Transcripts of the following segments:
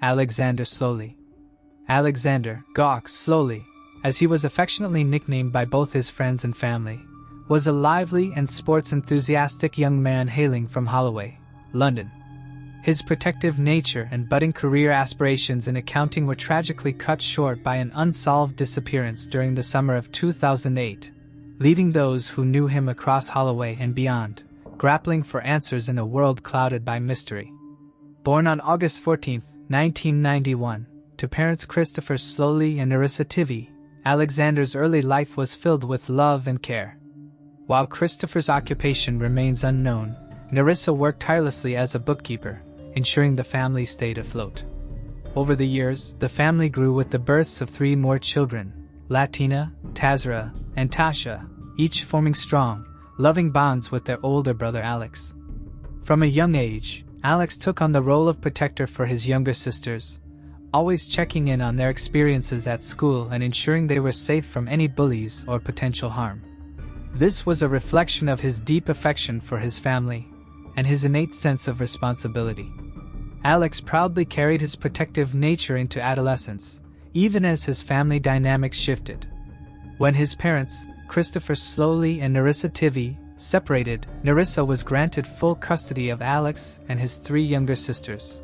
Alexander Slowly. Alexander, Gawk Slowly, as he was affectionately nicknamed by both his friends and family, was a lively and sports-enthusiastic young man hailing from Holloway, London. His protective nature and budding career aspirations in accounting were tragically cut short by an unsolved disappearance during the summer of 2008, leaving those who knew him across Holloway and beyond, grappling for answers in a world clouded by mystery. Born on August 14, 1991, to parents Christopher Slowly and Nerissa Tivy, Alexander's early life was filled with love and care. While Christopher's occupation remains unknown, Nerissa worked tirelessly as a bookkeeper, ensuring the family stayed afloat. Over the years, the family grew with the births of 3 more children, Latina, Tazra, and Tasha, each forming strong, loving bonds with their older brother Alex. From a young age, Alex took on the role of protector for his younger sisters, always checking in on their experiences at school and ensuring they were safe from any bullies or potential harm. This was a reflection of his deep affection for his family and his innate sense of responsibility. Alex proudly carried his protective nature into adolescence, even as his family dynamics shifted. When his parents, Christopher Slowly and Nerissa Tivy, separated, Nerissa was granted full custody of Alex and his 3 younger sisters.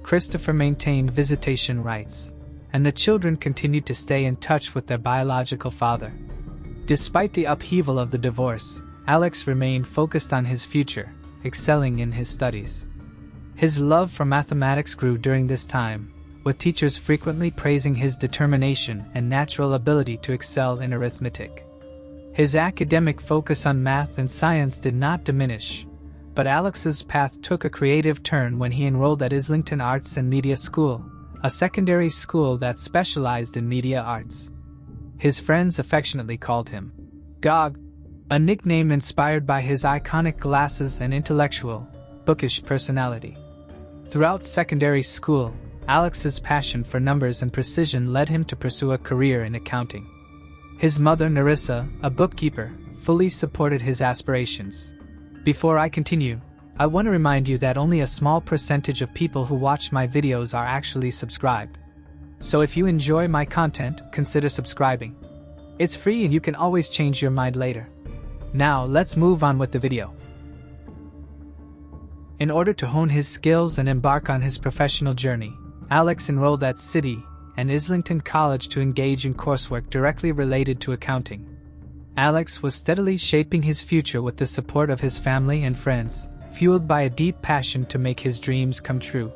Christopher maintained visitation rights, and the children continued to stay in touch with their biological father. Despite the upheaval of the divorce, Alex remained focused on his future, excelling in his studies. His love for mathematics grew during this time, with teachers frequently praising his determination and natural ability to excel in arithmetic. His academic focus on math and science did not diminish, but Alex's path took a creative turn when he enrolled at Islington Arts and Media School, a secondary school that specialized in media arts. His friends affectionately called him Gog, a nickname inspired by his iconic glasses and intellectual, bookish personality. Throughout secondary school, Alex's passion for numbers and precision led him to pursue a career in accounting. His mother, Nerissa, a bookkeeper, fully supported his aspirations. Before I continue, I want to remind you that only a small percentage of people who watch my videos are actually subscribed. So if you enjoy my content, consider subscribing. It's free and you can always change your mind later. Now let's move on with the video. In order to hone his skills and embark on his professional journey, Alex enrolled at City and Islington College to engage in coursework directly related to accounting. Alex was steadily shaping his future with the support of his family and friends, fueled by a deep passion to make his dreams come true.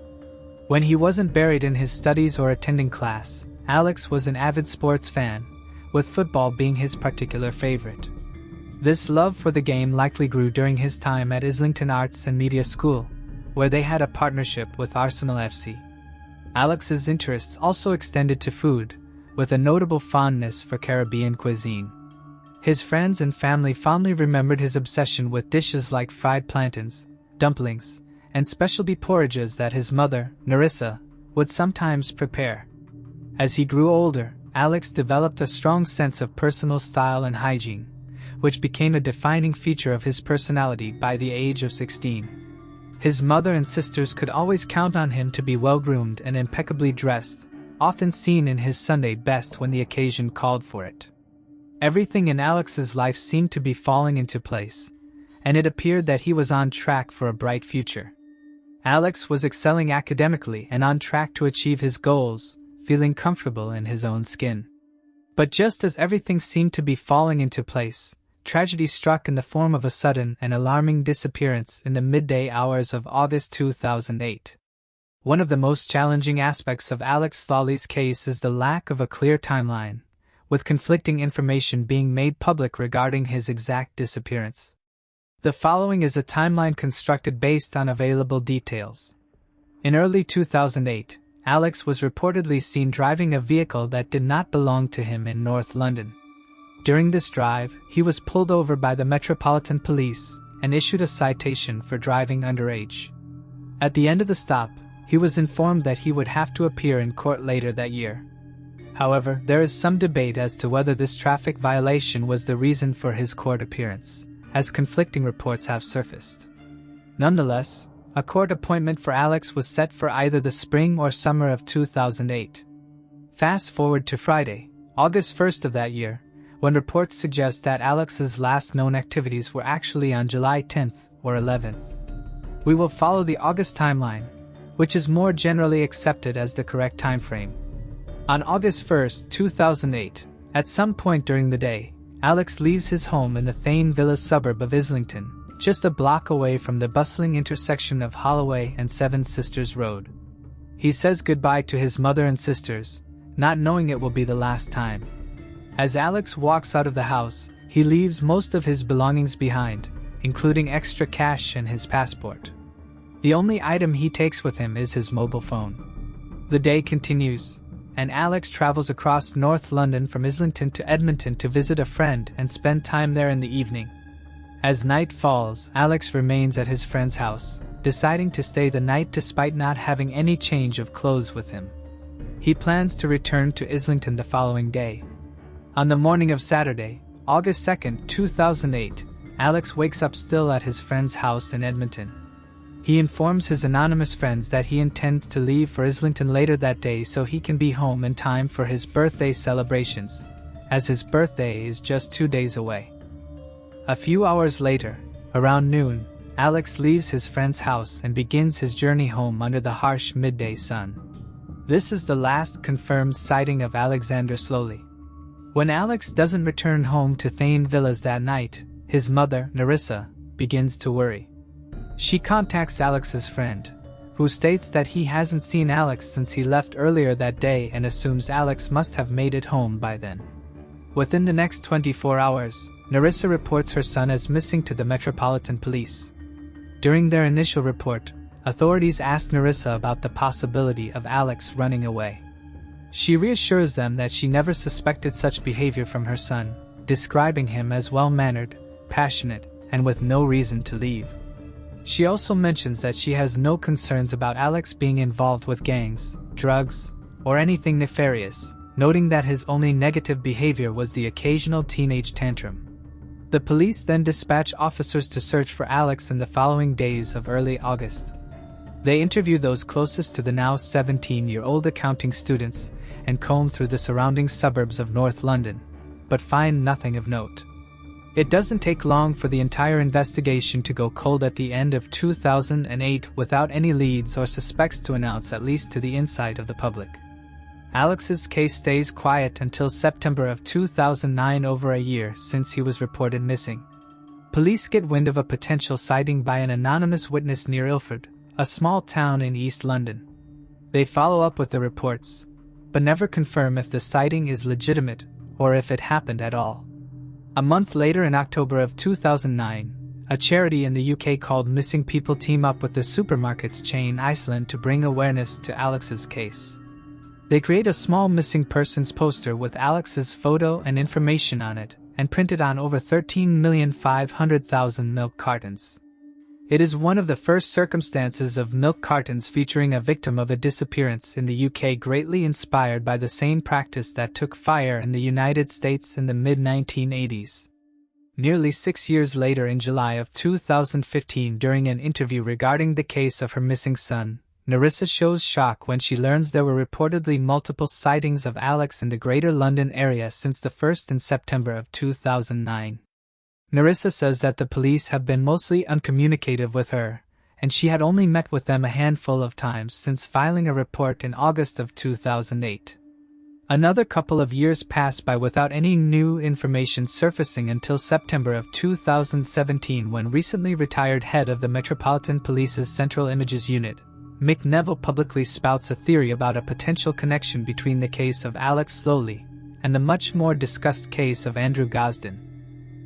When he wasn't buried in his studies or attending class, Alex was an avid sports fan, with football being his particular favorite. This love for the game likely grew during his time at Islington Arts and Media School, where they had a partnership with Arsenal FC. Alex's interests also extended to food, with a notable fondness for Caribbean cuisine. His friends and family fondly remembered his obsession with dishes like fried plantains, dumplings, and specialty porridges that his mother, Nerissa, would sometimes prepare. As he grew older, Alex developed a strong sense of personal style and hygiene, which became a defining feature of his personality by the age of 16. His mother and sisters could always count on him to be well-groomed and impeccably dressed, often seen in his Sunday best when the occasion called for it. Everything in Alex's life seemed to be falling into place, and it appeared that he was on track for a bright future. Alex was excelling academically and on track to achieve his goals, feeling comfortable in his own skin. But just as everything seemed to be falling into place, tragedy struck in the form of a sudden and alarming disappearance in the midday hours of August 2008. One of the most challenging aspects of Alex Slowly's case is the lack of a clear timeline, with conflicting information being made public regarding his exact disappearance. The following is a timeline constructed based on available details. In early 2008, Alex was reportedly seen driving a vehicle that did not belong to him in North London. During this drive, he was pulled over by the Metropolitan Police and issued a citation for driving underage. At the end of the stop, he was informed that he would have to appear in court later that year. However, there is some debate as to whether this traffic violation was the reason for his court appearance, as conflicting reports have surfaced. Nonetheless, A court appointment for Alex was set for either the spring or summer of 2008. Fast forward to Friday, August 1st of that year, when reports suggest that Alex's last known activities were actually on July 10th or 11th. We will follow the August timeline, which is more generally accepted as the correct time frame. On August 1st, 2008, at some point during the day, Alex leaves his home in the Thane Villas suburb of Islington, just a block away from the bustling intersection of Holloway and Seven Sisters Road. He says goodbye to his mother and sisters, not knowing it will be the last time. As Alex walks out of the house, he leaves most of his belongings behind, including extra cash and his passport. The only item he takes with him is his mobile phone. The day continues, and Alex travels across North London from Islington to Edmonton to visit a friend and spend time there in the evening. As night falls, Alex remains at his friend's house, deciding to stay the night despite not having any change of clothes with him. He plans to return to Islington the following day. On the morning of Saturday, August 2nd, 2008, Alex wakes up still at his friend's house in Edmonton. He informs his anonymous friends that he intends to leave for Islington later that day so he can be home in time for his birthday celebrations, as his birthday is just 2 days away. A few hours later, around noon, Alex leaves his friend's house and begins his journey home under the harsh midday sun. This is the last confirmed sighting of Alexander Slowly. When Alex doesn't return home to Thane Villas that night, his mother, Nerissa, begins to worry. She contacts Alex's friend, who states that he hasn't seen Alex since he left earlier that day and assumes Alex must have made it home by then. Within the next 24 hours, Nerissa reports her son as missing to the Metropolitan Police. During their initial report, authorities ask Nerissa about the possibility of Alex running away. She reassures them that she never suspected such behavior from her son, describing him as well-mannered, passionate, and with no reason to leave. She also mentions that she has no concerns about Alex being involved with gangs, drugs, or anything nefarious, noting that his only negative behavior was the occasional teenage tantrum. The police then dispatch officers to search for Alex in the following days of early August. They interview those closest to the now 17-year-old accounting students and comb through the surrounding suburbs of North London, but find nothing of note. It doesn't take long for the entire investigation to go cold at the end of 2008 without any leads or suspects to announce, at least to the insight of the public. Alex's case stays quiet until September of 2009, over a year since he was reported missing. Police get wind of a potential sighting by an anonymous witness near Ilford, a small town in East London. They follow up with the reports, but never confirm if the sighting is legitimate or if it happened at all. A month later, in October of 2009, a charity in the UK called Missing People team up with the supermarkets chain Iceland to bring awareness to Alex's case. They create a small missing persons poster with Alex's photo and information on it, and print it on over 13,500,000 milk cartons. It is one of the first circumstances of milk cartons featuring a victim of a disappearance in the UK, greatly inspired by the same practice that took fire in the United States in the mid-1980s. Nearly 6 years later, in July of 2015, during an interview regarding the case of her missing son, Nerissa shows shock when she learns there were reportedly multiple sightings of Alex in the Greater London area since the first in September of 2009. Nerissa says that the police have been mostly uncommunicative with her, and she had only met with them a handful of times since filing a report in August of 2008. Another couple of years passed by without any new information surfacing until September of 2017, when recently retired head of the Metropolitan Police's Central Images Unit, Mick Neville, publicly spouts a theory about a potential connection between the case of Alex Slowly and the much more discussed case of Andrew Gosden.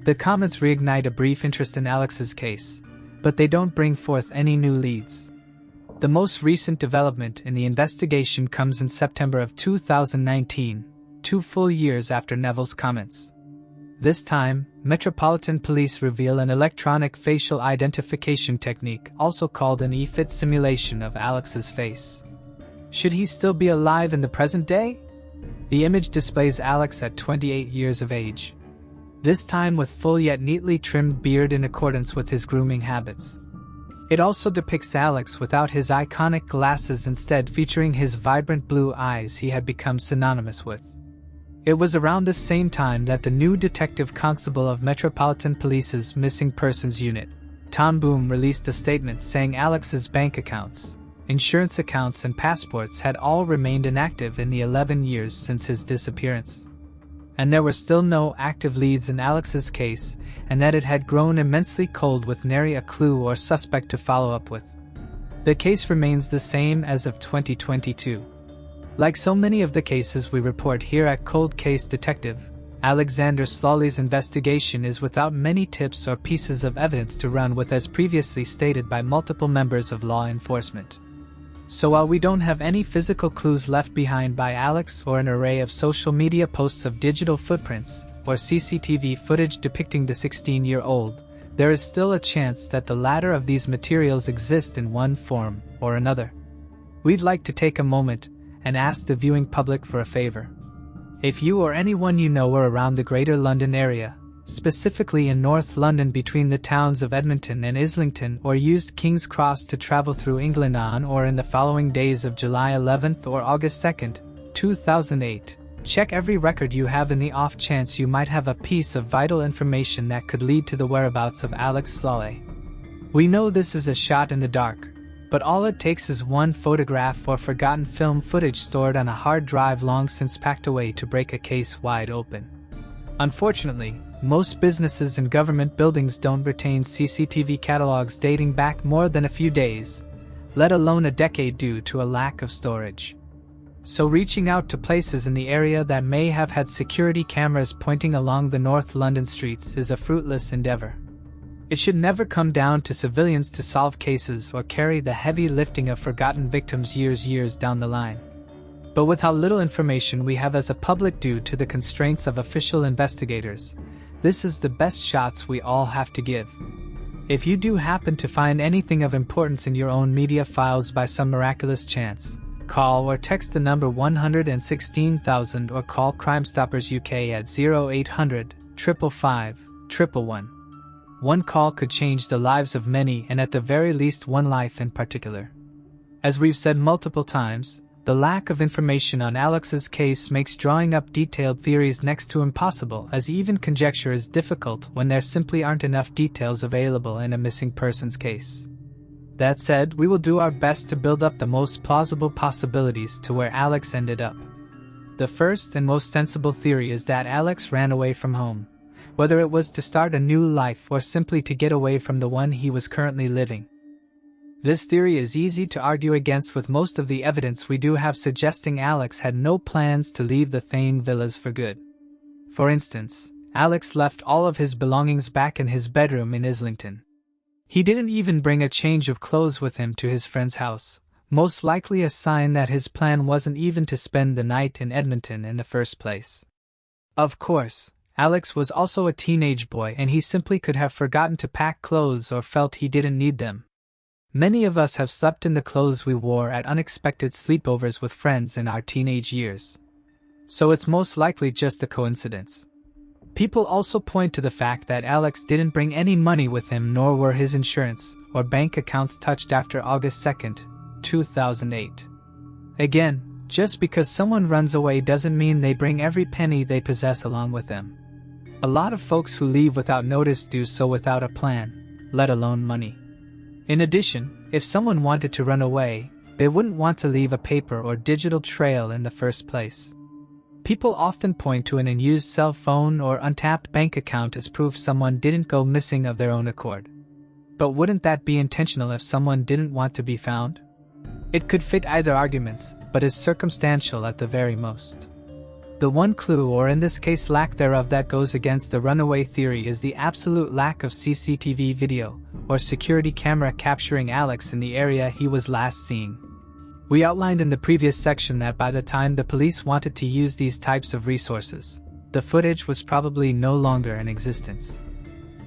The comments reignite a brief interest in Alex's case, but they don't bring forth any new leads. The most recent development in the investigation comes in September of 2019, 2 full years after Neville's comments. This time, Metropolitan Police reveal an electronic facial identification technique, also called an e-fit simulation of Alex's face. Should he still be alive in the present day? The image displays Alex at 28 years of age, this time with full yet neatly trimmed beard in accordance with his grooming habits. It also depicts Alex without his iconic glasses, instead featuring his vibrant blue eyes he had become synonymous with. It was around this same time that the new detective constable of Metropolitan Police's Missing Persons Unit, Tom Boom, released a statement saying Alex's bank accounts, insurance accounts and passports had all remained inactive in the 11 years since his disappearance. And there were still no active leads in Alex's case, and that it had grown immensely cold with nary a clue or suspect to follow up with. The case remains the same as of 2022. Like so many of the cases we report here at Cold Case Detective, Alexander Slawley's investigation is without many tips or pieces of evidence to run with, as previously stated by multiple members of law enforcement. So while we don't have any physical clues left behind by Alex or an array of social media posts of digital footprints or CCTV footage depicting the 16-year-old, there is still a chance that the latter of these materials exist in one form or another. We'd like to take a moment and ask the viewing public for a favor. If you or anyone you know are around the Greater London area, specifically in North London between the towns of Edmonton and Islington, or used King's Cross to travel through England on or in the following days of July 11th or August 2nd, 2008, check every record you have in the off chance you might have a piece of vital information that could lead to the whereabouts of Alex Slawley. We know this is a shot in the dark, but all it takes is one photograph or forgotten film footage stored on a hard drive long since packed away to break a case wide open. Unfortunately, most businesses and government buildings don't retain CCTV catalogs dating back more than a few days, let alone a decade, due to a lack of storage. So reaching out to places in the area that may have had security cameras pointing along the North London streets is a fruitless endeavor. It should never come down to civilians to solve cases or carry the heavy lifting of forgotten victims years down the line. But with how little information we have as a public due to the constraints of official investigators, this is the best shots we all have to give. If you do happen to find anything of importance in your own media files by some miraculous chance, call or text the number 116,000 or call Crime Stoppers UK at 0800 555 111. One call could change the lives of many, and at the very least one life in particular. As we've said multiple times, the lack of information on Alex's case makes drawing up detailed theories next to impossible, as even conjecture is difficult when there simply aren't enough details available in a missing persons case. That said, we will do our best to build up the most plausible possibilities to where Alex ended up. The first and most sensible theory is that Alex ran away from home, whether it was to start a new life or simply to get away from the one he was currently living. This theory is easy to argue against, with most of the evidence we do have suggesting Alex had no plans to leave the Thane villas for good. For instance, Alex left all of his belongings back in his bedroom in Islington. He didn't even bring a change of clothes with him to his friend's house, most likely a sign that his plan wasn't even to spend the night in Edmonton in the first place. Of course, Alex was also a teenage boy, and he simply could have forgotten to pack clothes or felt he didn't need them. Many of us have slept in the clothes we wore at unexpected sleepovers with friends in our teenage years. So it's most likely just a coincidence. People also point to the fact that Alex didn't bring any money with him, nor were his insurance or bank accounts touched after August 2nd, 2008. Again, just because someone runs away doesn't mean they bring every penny they possess along with them. A lot of folks who leave without notice do so without a plan, let alone money. In addition, if someone wanted to run away, they wouldn't want to leave a paper or digital trail in the first place. People often point to an unused cell phone or untapped bank account as proof someone didn't go missing of their own accord. But wouldn't that be intentional if someone didn't want to be found? It could fit either arguments, but is circumstantial at the very most. The one clue, or in this case lack thereof, that goes against the runaway theory is the absolute lack of CCTV video or security camera capturing Alex in the area he was last seen. We outlined in the previous section that by the time the police wanted to use these types of resources, the footage was probably no longer in existence.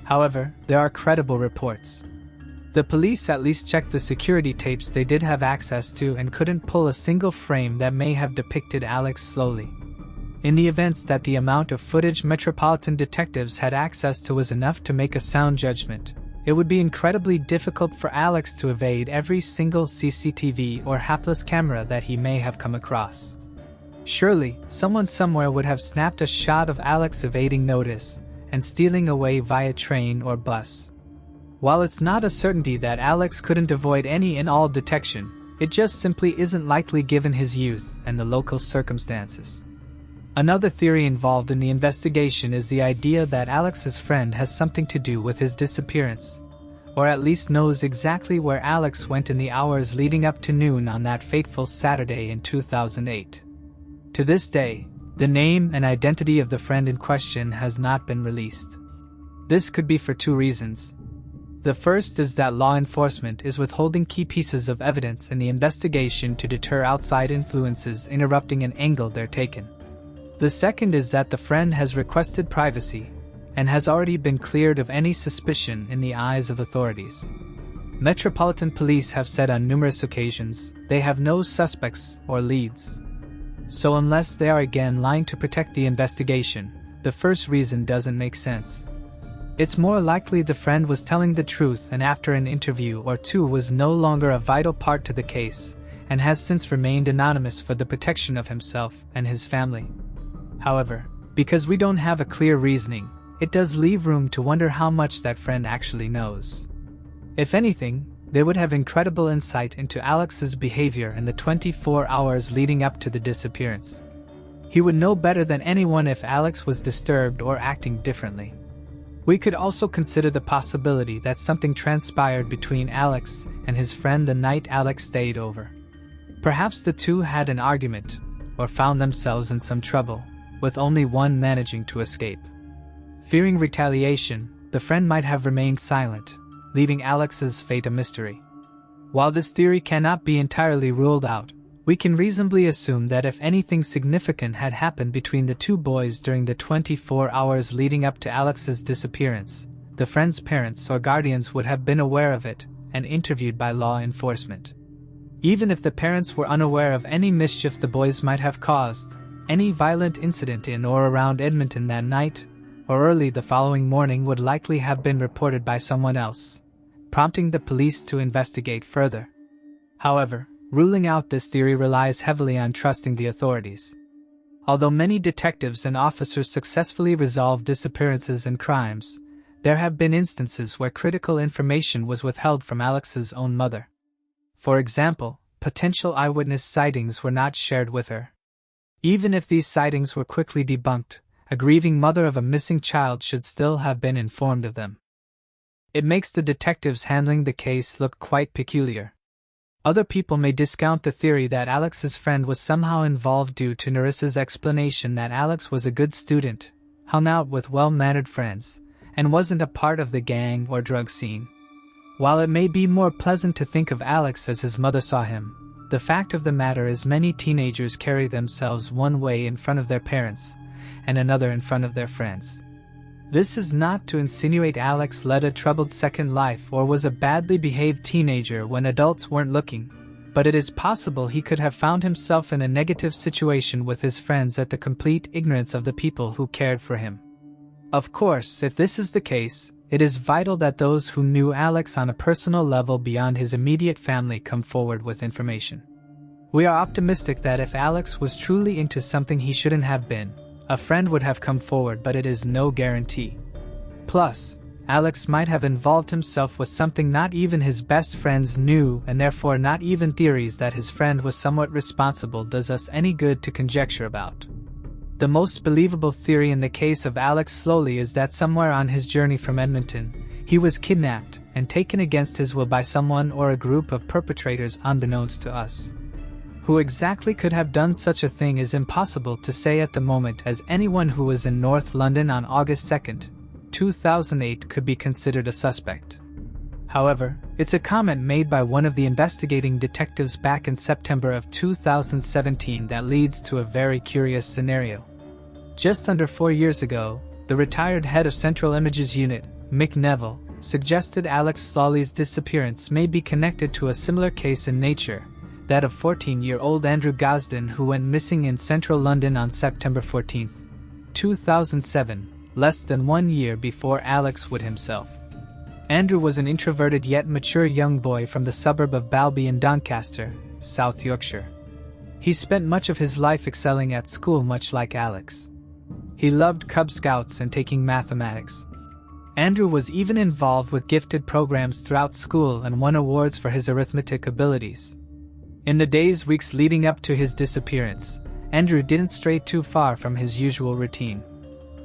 However, there are credible reports. The police at least checked the security tapes they did have access to and couldn't pull a single frame that may have depicted Alex slowly. In the events that the amount of footage Metropolitan detectives had access to was enough to make a sound judgment, it would be incredibly difficult for Alex to evade every single CCTV or hapless camera that he may have come across. Surely, someone somewhere would have snapped a shot of Alex evading notice and stealing away via train or bus. While it's not a certainty that Alex couldn't avoid any and all detection, it just simply isn't likely given his youth and the local circumstances. Another theory involved in the investigation is the idea that Alex's friend has something to do with his disappearance, or at least knows exactly where Alex went in the hours leading up to noon on that fateful Saturday in 2008. To this day, the name and identity of the friend in question has not been released. This could be for two reasons. The first is that law enforcement is withholding key pieces of evidence in the investigation to deter outside influences interrupting an angle they're taking. The second is that the friend has requested privacy and has already been cleared of any suspicion in the eyes of authorities. Metropolitan Police have said on numerous occasions they have no suspects or leads. So unless they are again lying to protect the investigation, the first reason doesn't make sense. It's more likely the friend was telling the truth and after an interview or two was no longer a vital part to the case and has since remained anonymous for the protection of himself and his family. However, because we don't have a clear reasoning, it does leave room to wonder how much that friend actually knows. If anything, they would have incredible insight into Alex's behavior in the 24 hours leading up to the disappearance. He would know better than anyone if Alex was disturbed or acting differently. We could also consider the possibility that something transpired between Alex and his friend the night Alex stayed over. Perhaps the two had an argument, or found themselves in some trouble, with only one managing to escape. Fearing retaliation, the friend might have remained silent, leaving Alex's fate a mystery. While this theory cannot be entirely ruled out, we can reasonably assume that if anything significant had happened between the two boys during the 24 hours leading up to Alex's disappearance, the friend's parents or guardians would have been aware of it and interviewed by law enforcement. Even if the parents were unaware of any mischief the boys might have caused, any violent incident in or around Edmonton that night, or early the following morning would likely have been reported by someone else, prompting the police to investigate further. However, ruling out this theory relies heavily on trusting the authorities. Although many detectives and officers successfully resolve disappearances and crimes, there have been instances where critical information was withheld from Alex's own mother. For example, potential eyewitness sightings were not shared with her. Even if these sightings were quickly debunked, a grieving mother of a missing child should still have been informed of them. It makes the detectives handling the case look quite peculiar. Other people may discount the theory that Alex's friend was somehow involved due to Nerissa's explanation that Alex was a good student, hung out with well-mannered friends, and wasn't a part of the gang or drug scene. While it may be more pleasant to think of Alex as his mother saw him, the fact of the matter is many teenagers carry themselves one way in front of their parents, and another in front of their friends. This is not to insinuate Alex led a troubled second life or was a badly behaved teenager when adults weren't looking, but it is possible he could have found himself in a negative situation with his friends at the complete ignorance of the people who cared for him. Of course, if this is the case, it is vital that those who knew Alex on a personal level beyond his immediate family come forward with information. We are optimistic that if Alex was truly into something he shouldn't have been, a friend would have come forward, but it is no guarantee. Plus, Alex might have involved himself with something not even his best friends knew, and therefore not even theories that his friend was somewhat responsible does us any good to conjecture about. The most believable theory in the case of Alex Slowly is that somewhere on his journey from Edmonton, he was kidnapped and taken against his will by someone or a group of perpetrators unbeknownst to us. Who exactly could have done such a thing is impossible to say at the moment, as anyone who was in North London on August 2, 2008 could be considered a suspect. However, it's a comment made by one of the investigating detectives back in September of 2017 that leads to a very curious scenario. Just under 4 years ago, the retired head of Central Images Unit, Mick Neville, suggested Alex Slawley's disappearance may be connected to a similar case in nature, that of 14-year-old Andrew Gosden, who went missing in central London on September 14, 2007, less than 1 year before Alex would himself. Andrew was an introverted yet mature young boy from the suburb of Balby in Doncaster, South Yorkshire. He spent much of his life excelling at school, much like Alex. He loved Cub Scouts and taking mathematics. Andrew was even involved with gifted programs throughout school and won awards for his arithmetic abilities. In the weeks leading up to his disappearance, Andrew didn't stray too far from his usual routine.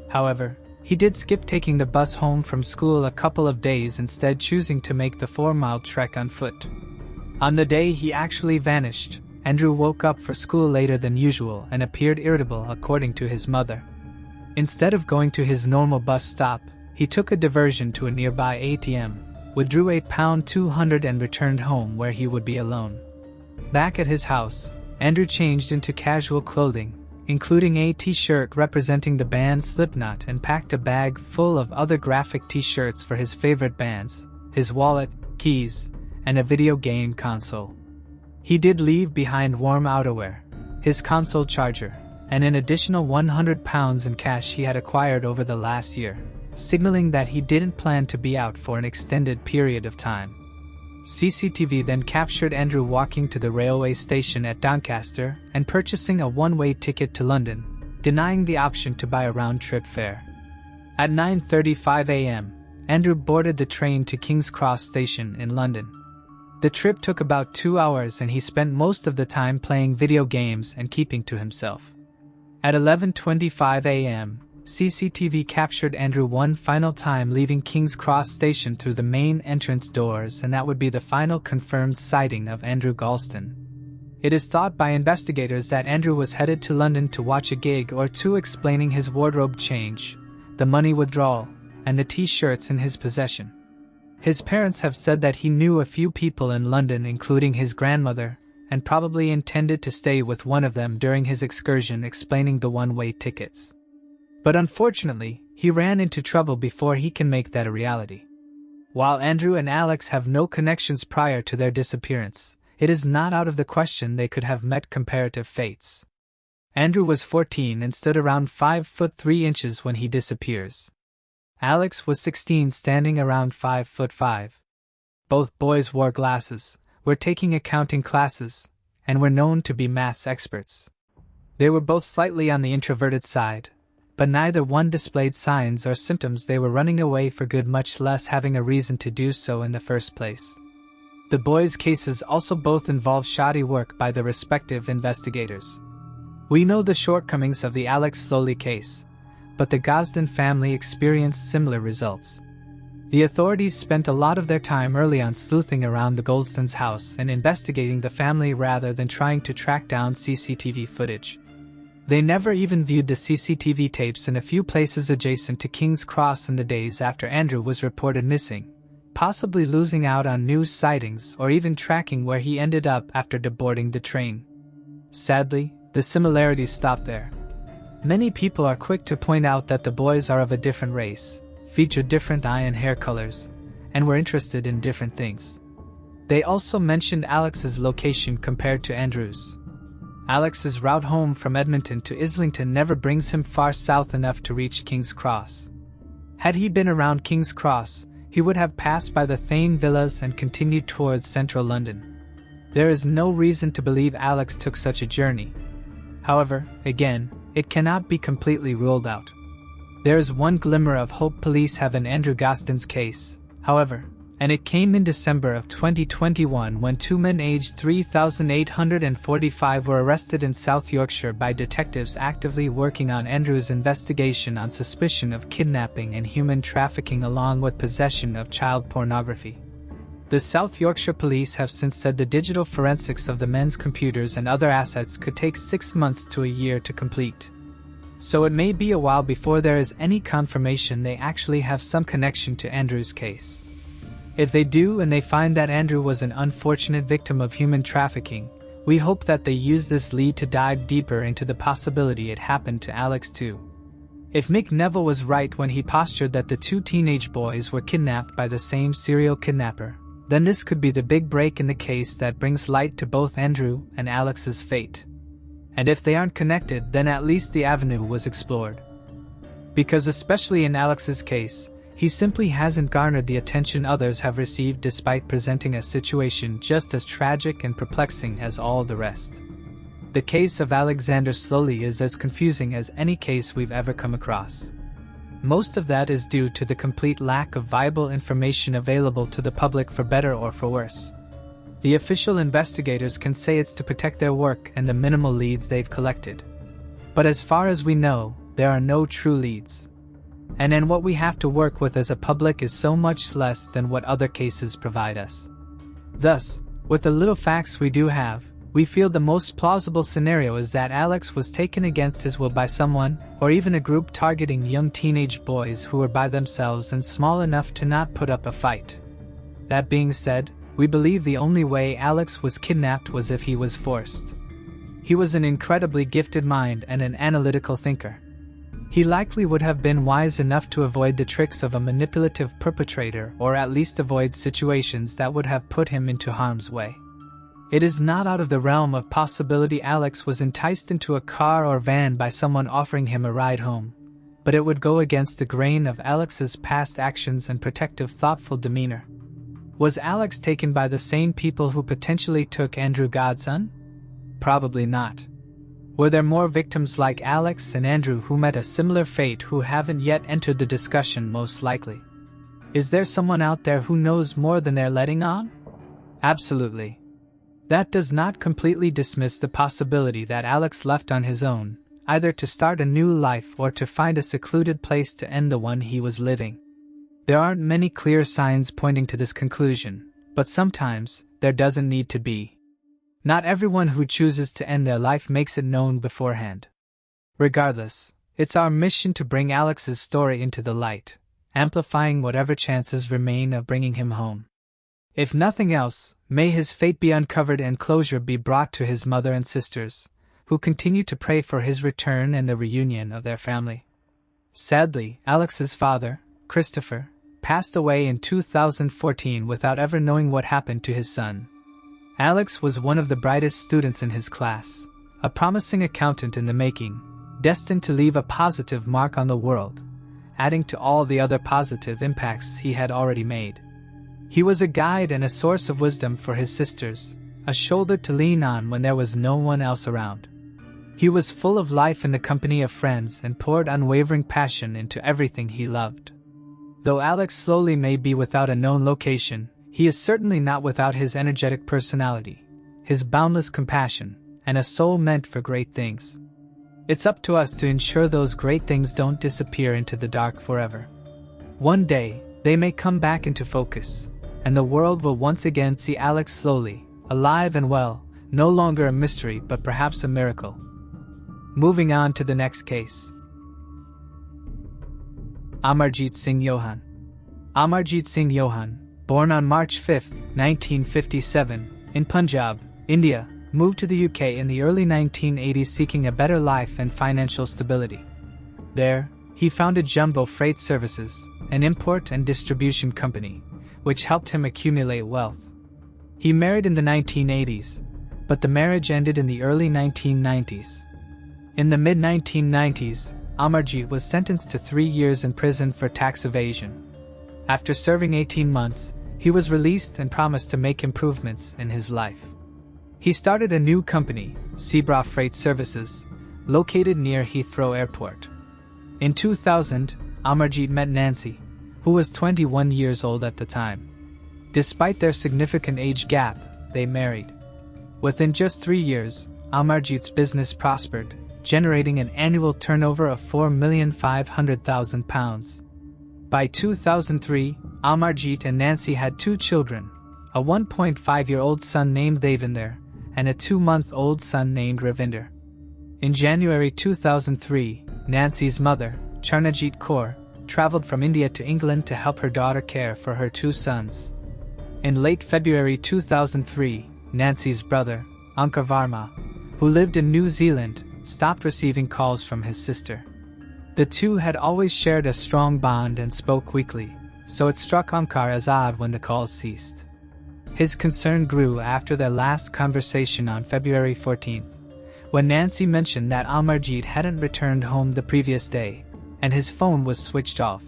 However, he did skip taking the bus home from school a couple of days, instead choosing to make the 4-mile trek on foot. On the day he actually vanished, Andrew woke up for school later than usual and appeared irritable, according to his mother. Instead of going to his normal bus stop, he took a diversion to a nearby ATM, withdrew £200 and returned home, where he would be alone. Back at his house, Andrew changed into casual clothing, including a t-shirt representing the band Slipknot, and packed a bag full of other graphic t-shirts for his favorite bands, his wallet, keys, and a video game console. He did leave behind warm outerwear, his console charger, and an additional £100 in cash he had acquired over the last year, signaling that he didn't plan to be out for an extended period of time. CCTV then captured Andrew walking to the railway station at Doncaster and purchasing a one-way ticket to London, denying the option to buy a round-trip fare. At 9:35 a.m., Andrew boarded the train to King's Cross Station in London. The trip took about 2 hours and he spent most of the time playing video games and keeping to himself. At 11:25 a.m., CCTV captured Andrew one final time leaving King's Cross Station through the main entrance doors, and that would be the final confirmed sighting of Andrew Gosden. It is thought by investigators that Andrew was headed to London to watch a gig or two, explaining his wardrobe change, the money withdrawal, and the t-shirts in his possession. His parents have said that he knew a few people in London, including his grandmother, and probably intended to stay with one of them during his excursion, explaining the one-way tickets. But unfortunately, he ran into trouble before he can make that a reality. While Andrew and Alex have no connections prior to their disappearance, it is not out of the question they could have met comparative fates. Andrew was 14 and stood around 5 foot 3 inches when he disappears. Alex was 16, standing around 5 foot 5. Both boys wore glasses, were taking accounting classes, and were known to be maths experts. They were both slightly on the introverted side, but neither one displayed signs or symptoms they were running away for good, much less having a reason to do so in the first place. The boys' cases also both involve shoddy work by the respective investigators. We know the shortcomings of the Alex Slowly case, but the Gosden family experienced similar results. The authorities spent a lot of their time early on sleuthing around the Gosden's house and investigating the family rather than trying to track down CCTV footage. They never even viewed the CCTV tapes in a few places adjacent to King's Cross in the days after Andrew was reported missing, possibly losing out on news sightings or even tracking where he ended up after deboarding the train. Sadly, the similarities stop there. Many people are quick to point out that the boys are of a different race, feature different eye and hair colors, and were interested in different things. They also mentioned Alex's location compared to Andrew's. Alex's route home from Edmonton to Islington never brings him far south enough to reach King's Cross. Had he been around King's Cross, he would have passed by the Thane Villas and continued towards central London. There is no reason to believe Alex took such a journey. However, again, it cannot be completely ruled out. There is one glimmer of hope police have in Andrew Gosden's case, however, and it came in December of 2021 when 2 men aged 3,845 were arrested in South Yorkshire by detectives actively working on Andrew's investigation on suspicion of kidnapping and human trafficking along with possession of child pornography. The South Yorkshire police have since said the digital forensics of the men's computers and other assets could take 6 months to a year to complete. So it may be a while before there is any confirmation they actually have some connection to Andrew's case. If they do and they find that Andrew was an unfortunate victim of human trafficking, we hope that they use this lead to dive deeper into the possibility it happened to Alex too. If Mick Neville was right when he postured that the 2 teenage boys were kidnapped by the same serial kidnapper, then this could be the big break in the case that brings light to both Andrew and Alex's fate. And if they aren't connected, then at least the avenue was explored. Because especially in Alex's case, He simply hasn't garnered the attention others have received despite presenting a situation just as tragic and perplexing as all the rest. The case of Alexander Slowly is as confusing as any case we've ever come across. Most of that is due to the complete lack of viable information available to the public for better or for worse. The official investigators can say it's to protect their work and the minimal leads they've collected. But as far as we know, there are no true leads. And then what we have to work with as a public is so much less than what other cases provide us. Thus, with the little facts we do have, we feel the most plausible scenario is that Alex was taken against his will by someone, or even a group targeting young teenage boys who were by themselves and small enough to not put up a fight. That being said, we believe the only way Alex was kidnapped was if he was forced. He was an incredibly gifted mind and an analytical thinker. He likely would have been wise enough to avoid the tricks of a manipulative perpetrator or at least avoid situations that would have put him into harm's way. It is not out of the realm of possibility Alex was enticed into a car or van by someone offering him a ride home, but it would go against the grain of Alex's past actions and protective, thoughtful demeanor. Was Alex taken by the same people who potentially took Andrew Godson? Probably not. Were there more victims like Alex and Andrew who met a similar fate who haven't yet entered the discussion? Most likely. Is there someone out there who knows more than they're letting on? Absolutely. That does not completely dismiss the possibility that Alex left on his own, either to start a new life or to find a secluded place to end the one he was living. There aren't many clear signs pointing to this conclusion, but sometimes there doesn't need to be. Not everyone who chooses to end their life makes it known beforehand. Regardless, it's our mission to bring Alex's story into the light, amplifying whatever chances remain of bringing him home. If nothing else, may his fate be uncovered and closure be brought to his mother and sisters, who continue to pray for his return and the reunion of their family. Sadly, Alex's father, Christopher, passed away in 2014 without ever knowing what happened to his son. Alex was one of the brightest students in his class, a promising accountant in the making, destined to leave a positive mark on the world, adding to all the other positive impacts he had already made. He was a guide and a source of wisdom for his sisters, a shoulder to lean on when there was no one else around. He was full of life in the company of friends and poured unwavering passion into everything he loved. Though Alex Slowly may be without a known location, he is certainly not without his energetic personality, his boundless compassion, and a soul meant for great things. It's up to us to ensure those great things don't disappear into the dark forever. One day, they may come back into focus, and the world will once again see Alex Slowly, alive and well, no longer a mystery but perhaps a miracle. Moving on to the next case. Amarjeet Singh Chohan. Amarjeet Singh Chohan, born on March 5, 1957, in Punjab, India, moved to the UK in the early 1980s seeking a better life and financial stability. There, he founded Jumbo Freight Services, an import and distribution company, which helped him accumulate wealth. He married in the 1980s, but the marriage ended in the early 1990s. In the mid-1990s, Amarjeet was sentenced to 3 years in prison for tax evasion. After serving 18 months, he was released and promised to make improvements in his life. He started a new company, Zebra Freight Services, located near Heathrow Airport. In 2000, Amarjeet met Nancy, who was 21 years old at the time. Despite their significant age gap, they married. Within just 3 years, Amarjeet's business prospered, generating an annual turnover of £4,500,000. By 2003, Amarjeet and Nancy had 2 children, a 1.5-year-old son named Devinder, and a 2-month-old son named Ravinder. In January 2003, Nancy's mother, Charnajit Kaur, traveled from India to England to help her daughter care for her 2 sons. In late February 2003, Nancy's brother, Ankar Varma, who lived in New Zealand, stopped receiving calls from his sister. The two had always shared a strong bond and spoke weekly, so it struck Ankar as odd when the calls ceased. His concern grew after their last conversation on February 14th, when Nancy mentioned that Amarjeet hadn't returned home the previous day, and his phone was switched off.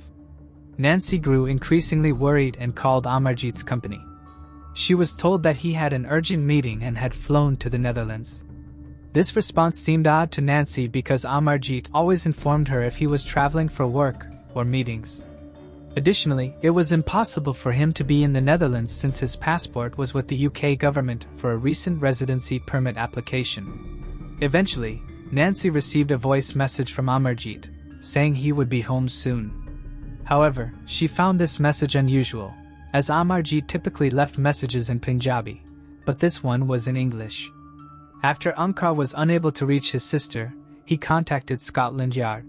Nancy grew increasingly worried and called Amarjeet's company. She was told that he had an urgent meeting and had flown to the Netherlands. This response seemed odd to Nancy because Amarjeet always informed her if he was traveling for work or meetings. Additionally, it was impossible for him to be in the Netherlands since his passport was with the UK government for a recent residency permit application. Eventually, Nancy received a voice message from Amarjeet, saying he would be home soon. However, she found this message unusual, as Amarjeet typically left messages in Punjabi, but this one was in English. After Onkar was unable to reach his sister, he contacted Scotland Yard.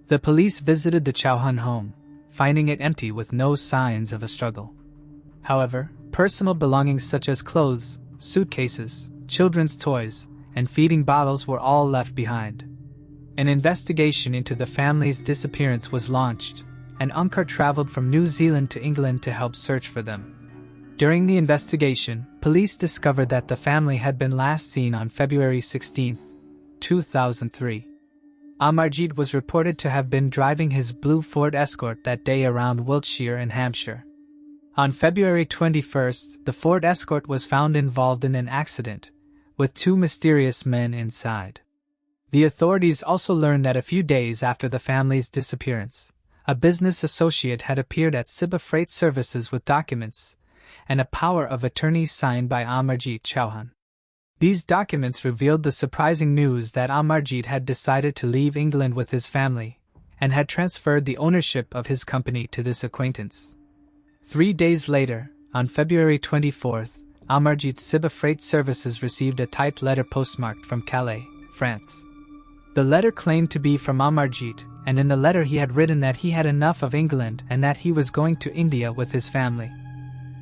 The police visited the Chohan home, finding it empty with no signs of a struggle. However, personal belongings such as clothes, suitcases, children's toys, and feeding bottles were all left behind. An investigation into the family's disappearance was launched, and Onkar traveled from New Zealand to England to help search for them. During the investigation, police discovered that the family had been last seen on February 16, 2003. Amarjeet was reported to have been driving his blue Ford Escort that day around Wiltshire and Hampshire. On February 21, the Ford Escort was found involved in an accident, with two mysterious men inside. The authorities also learned that a few days after the family's disappearance, a business associate had appeared at Siba Freight Services with documents and a power of attorney signed by Amarjeet Chohan. These documents revealed the surprising news that Amarjeet had decided to leave England with his family and had transferred the ownership of his company to this acquaintance. 3 days later, on February 24th, Amarjeet's Siba Freight Services received a typed letter postmarked from Calais, France. The letter claimed to be from Amarjeet, and in the letter he had written that he had enough of England and that he was going to India with his family.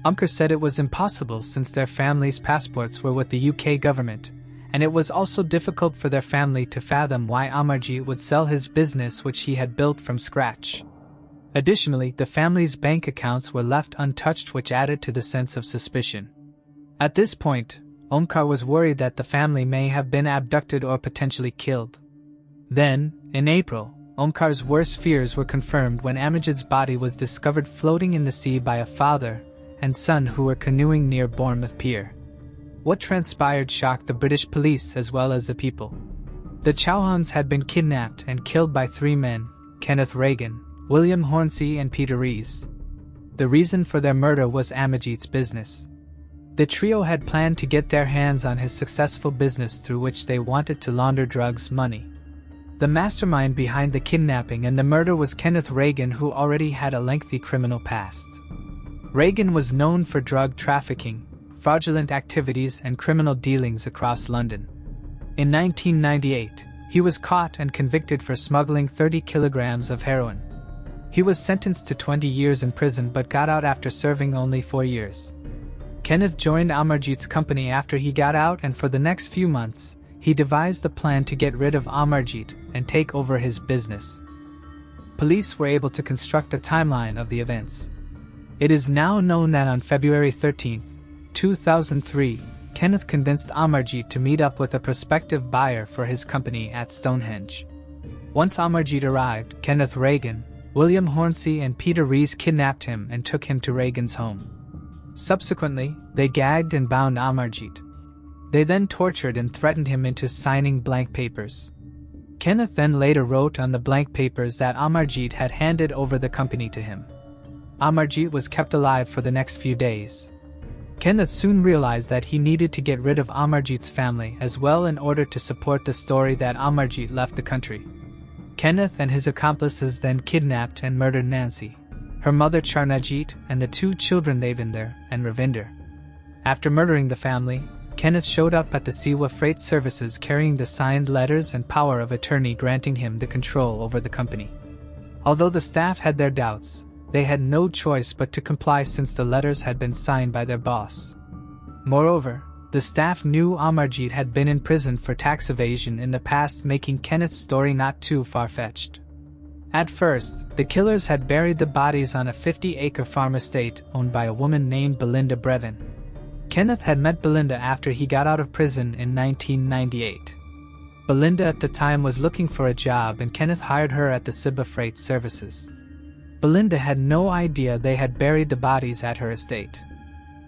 Onkar said it was impossible since their family's passports were with the UK government, and it was also difficult for their family to fathom why Amarjeet would sell his business which he had built from scratch. Additionally, the family's bank accounts were left untouched, which added to the sense of suspicion. At this point, Onkar was worried that the family may have been abducted or potentially killed. Then, in April, Onkar's worst fears were confirmed when Amarjeet's body was discovered floating in the sea by a father and son who were canoeing near Bournemouth Pier. What transpired shocked the British police as well as the people. The Chohans had been kidnapped and killed by 3 men, Kenneth Reagan, William Hornsey and Peter Rees. The reason for their murder was Amarjeet's business. The trio had planned to get their hands on his successful business through which they wanted to launder drugs money. The mastermind behind the kidnapping and the murder was Kenneth Reagan, who already had a lengthy criminal past. Reagan was known for drug trafficking, fraudulent activities and criminal dealings across London. In 1998, he was caught and convicted for smuggling 30 kilograms of heroin. He was sentenced to 20 years in prison but got out after serving only 4 years. Kenneth joined Amarjeet's company after he got out, and for the next few months, he devised a plan to get rid of Amarjeet and take over his business. Police were able to construct a timeline of the events. It is now known that on February 13, 2003, Kenneth convinced Amarjeet to meet up with a prospective buyer for his company at Stonehenge. Once Amarjeet arrived, Kenneth Reagan, William Hornsey and Peter Rees kidnapped him and took him to Reagan's home. Subsequently, they gagged and bound Amarjeet. They then tortured and threatened him into signing blank papers. Kenneth then later wrote on the blank papers that Amarjeet had handed over the company to him. Amarjeet was kept alive for the next few days. Kenneth soon realized that he needed to get rid of Amarjeet's family as well in order to support the story that Amarjeet left the country. Kenneth and his accomplices then kidnapped and murdered Nancy, her mother Charnajit, and the 2 children Lavinder and Ravinder. After murdering the family, Kenneth showed up at the Siwa Freight Services carrying the signed letters and power of attorney granting him the control over the company. Although the staff had their doubts, they had no choice but to comply since the letters had been signed by their boss. Moreover, the staff knew Amarjeet had been in prison for tax evasion in the past, making Kenneth's story not too far-fetched. At first, the killers had buried the bodies on a 50-acre farm estate owned by a woman named Belinda Brevin. Kenneth had met Belinda after he got out of prison in 1998. Belinda at the time was looking for a job and Kenneth hired her at the Siba Freight Services. Belinda had no idea they had buried the bodies at her estate.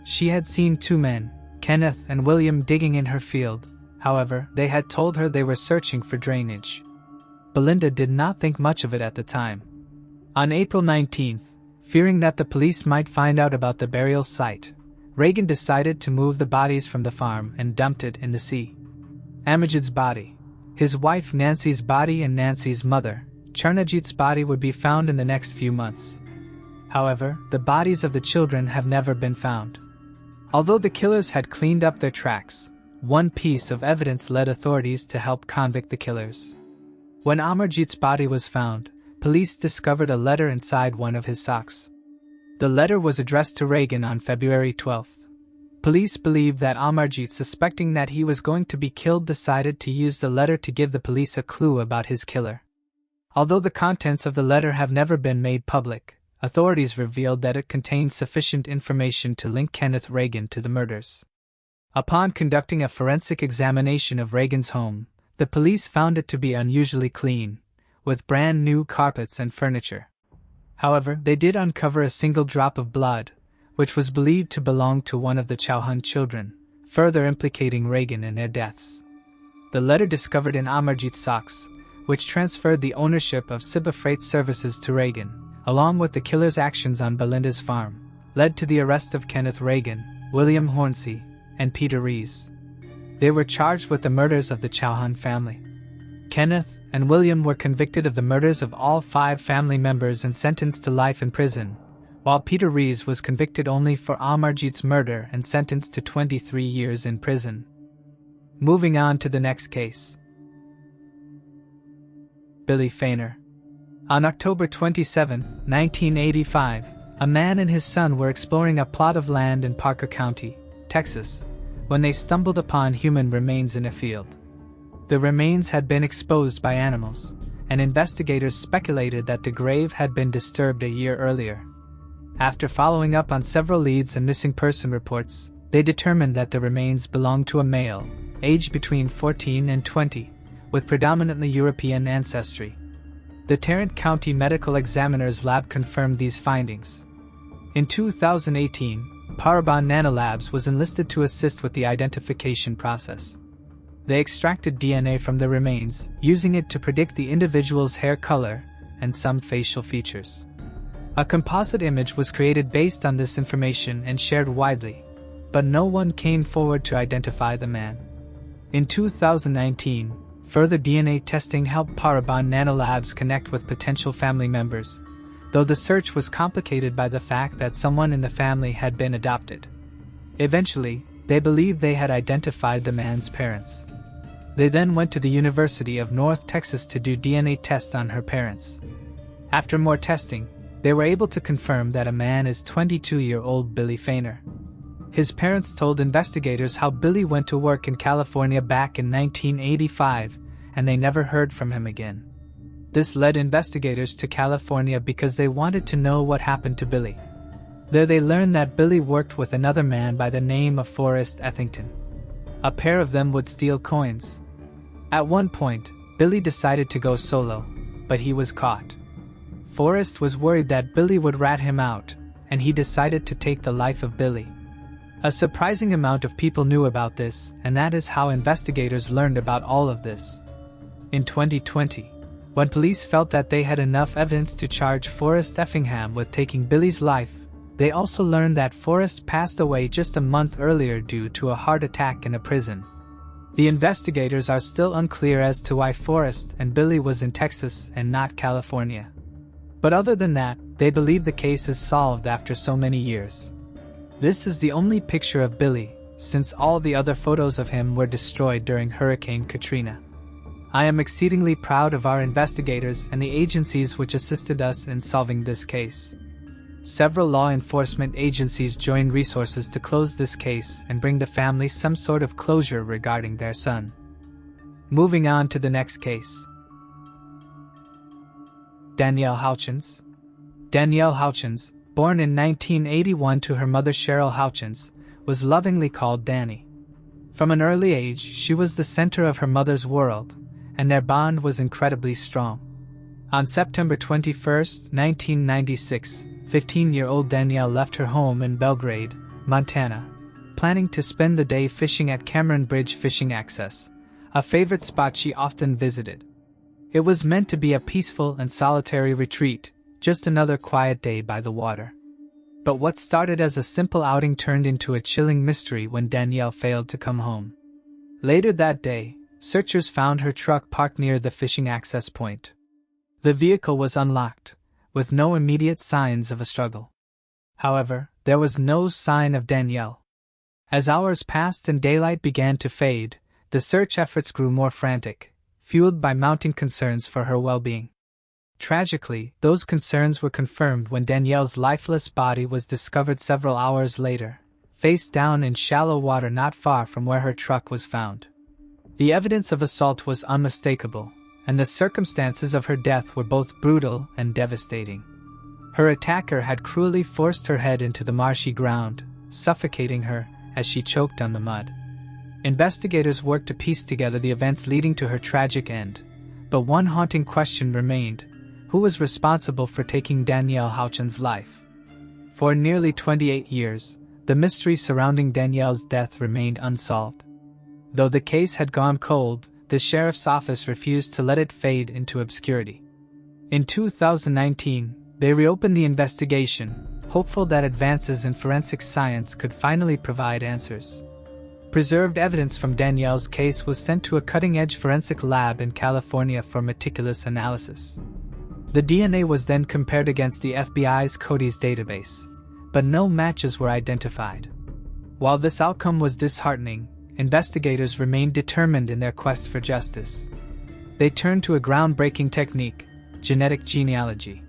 She had seen two men, Kenneth and William, digging in her field. However, they had told her they were searching for drainage. Belinda did not think much of it at the time. On April 19th, fearing that the police might find out about the burial site, Reagan decided to move the bodies from the farm and dumped it in the sea. Amajid's body, his wife Nancy's body, and Nancy's mother, Charnajit's body would be found in the next few months. However, the bodies of the children have never been found. Although the killers had cleaned up their tracks, one piece of evidence led authorities to help convict the killers. When Amarjit's body was found, police discovered a letter inside one of his socks. The letter was addressed to Reagan on February 12th. Police believed that Amarjit, suspecting that he was going to be killed, decided to use the letter to give the police a clue about his killer. Although the contents of the letter have never been made public, authorities revealed that it contained sufficient information to link Kenneth Reagan to the murders. Upon conducting a forensic examination of Reagan's home, the police found it to be unusually clean, with brand new carpets and furniture. However, they did uncover a single drop of blood, which was believed to belong to one of the Chohan children, further implicating Reagan in their deaths. The letter discovered in Amarjit's socks, which transferred the ownership of Siba Freight Services to Reagan, along with the killer's actions on Belinda's farm, led to the arrest of Kenneth Reagan, William Hornsey, and Peter Rees. They were charged with the murders of the Chohan family. Kenneth and William were convicted of the murders of all 5 family members and sentenced to life in prison, while Peter Rees was convicted only for Amarjit's murder and sentenced to 23 years in prison. Moving on to the next case. Billy Feigner. On October 27, 1985, a man and his son were exploring a plot of land in Parker County, Texas, when they stumbled upon human remains in a field. The remains had been exposed by animals, and investigators speculated that the grave had been disturbed a year earlier. After following up on several leads and missing person reports, they determined that the remains belonged to a male, aged between 14 and 20, with predominantly European ancestry. The Tarrant County Medical Examiner's Lab confirmed these findings. In 2018, Parabon Nanolabs was enlisted to assist with the identification process. They extracted DNA from the remains, using it to predict the individual's hair color and some facial features. A composite image was created based on this information and shared widely, but no one came forward to identify the man. In 2019, further DNA testing helped Parabon Nanolabs connect with potential family members, though the search was complicated by the fact that someone in the family had been adopted. Eventually, they believed they had identified the man's parents. They then went to the University of North Texas to do DNA tests on her parents. After more testing, they were able to confirm that a man is 22-year-old Billy Feigner. His parents told investigators how Billy went to work in California back in 1985, and they never heard from him again. This led investigators to California because they wanted to know what happened to Billy. There they learned that Billy worked with another man by the name of Forrest Ethington. A pair of them would steal coins. At one point, Billy decided to go solo, but he was caught. Forrest was worried that Billy would rat him out, and he decided to take the life of Billy. A surprising amount of people knew about this, and that is how investigators learned about all of this. In 2020, when police felt that they had enough evidence to charge Forrest Effingham with taking Billy's life, they also learned that Forrest passed away just a month earlier due to a heart attack in a prison. The investigators are still unclear as to why Forrest and Billy was in Texas and not California. But other than that, they believe the case is solved after so many years. This is the only picture of Billy, since all the other photos of him were destroyed during Hurricane Katrina. I am exceedingly proud of our investigators and the agencies which assisted us in solving this case. Several law enforcement agencies joined resources to close this case and bring the family some sort of closure regarding their son. Moving on to the next case. Danielle Houchens. Danielle Houchens, born in 1981 to her mother Cheryl Houchens, was lovingly called Danny. From an early age, she was the center of her mother's world, and their bond was incredibly strong. On September 21, 1996, 15-year-old Danielle left her home in Belgrade, Montana, planning to spend the day fishing at Cameron Bridge Fishing Access, a favorite spot she often visited. It was meant to be a peaceful and solitary retreat, just another quiet day by the water. But what started as a simple outing turned into a chilling mystery when Danielle failed to come home. Later that day, searchers found her truck parked near the fishing access point. The vehicle was unlocked, with no immediate signs of a struggle. However, there was no sign of Danielle. As hours passed and daylight began to fade, the search efforts grew more frantic, fueled by mounting concerns for her well-being. Tragically, those concerns were confirmed when Danielle's lifeless body was discovered several hours later, face down in shallow water not far from where her truck was found. The evidence of assault was unmistakable, and the circumstances of her death were both brutal and devastating. Her attacker had cruelly forced her head into the marshy ground, suffocating her as she choked on the mud. Investigators worked to piece together the events leading to her tragic end, but one haunting question remained: who was responsible for taking Danielle Houchens' life? For nearly 28 years, the mystery surrounding Danielle's death remained unsolved. Though the case had gone cold, the sheriff's office refused to let it fade into obscurity. In 2019, they reopened the investigation, hopeful that advances in forensic science could finally provide answers. Preserved evidence from Danielle's case was sent to a cutting-edge forensic lab in California for meticulous analysis. The DNA was then compared against the FBI's CODIS database, but no matches were identified. While this outcome was disheartening, investigators remained determined in their quest for justice. They turned to a groundbreaking technique: genetic genealogy.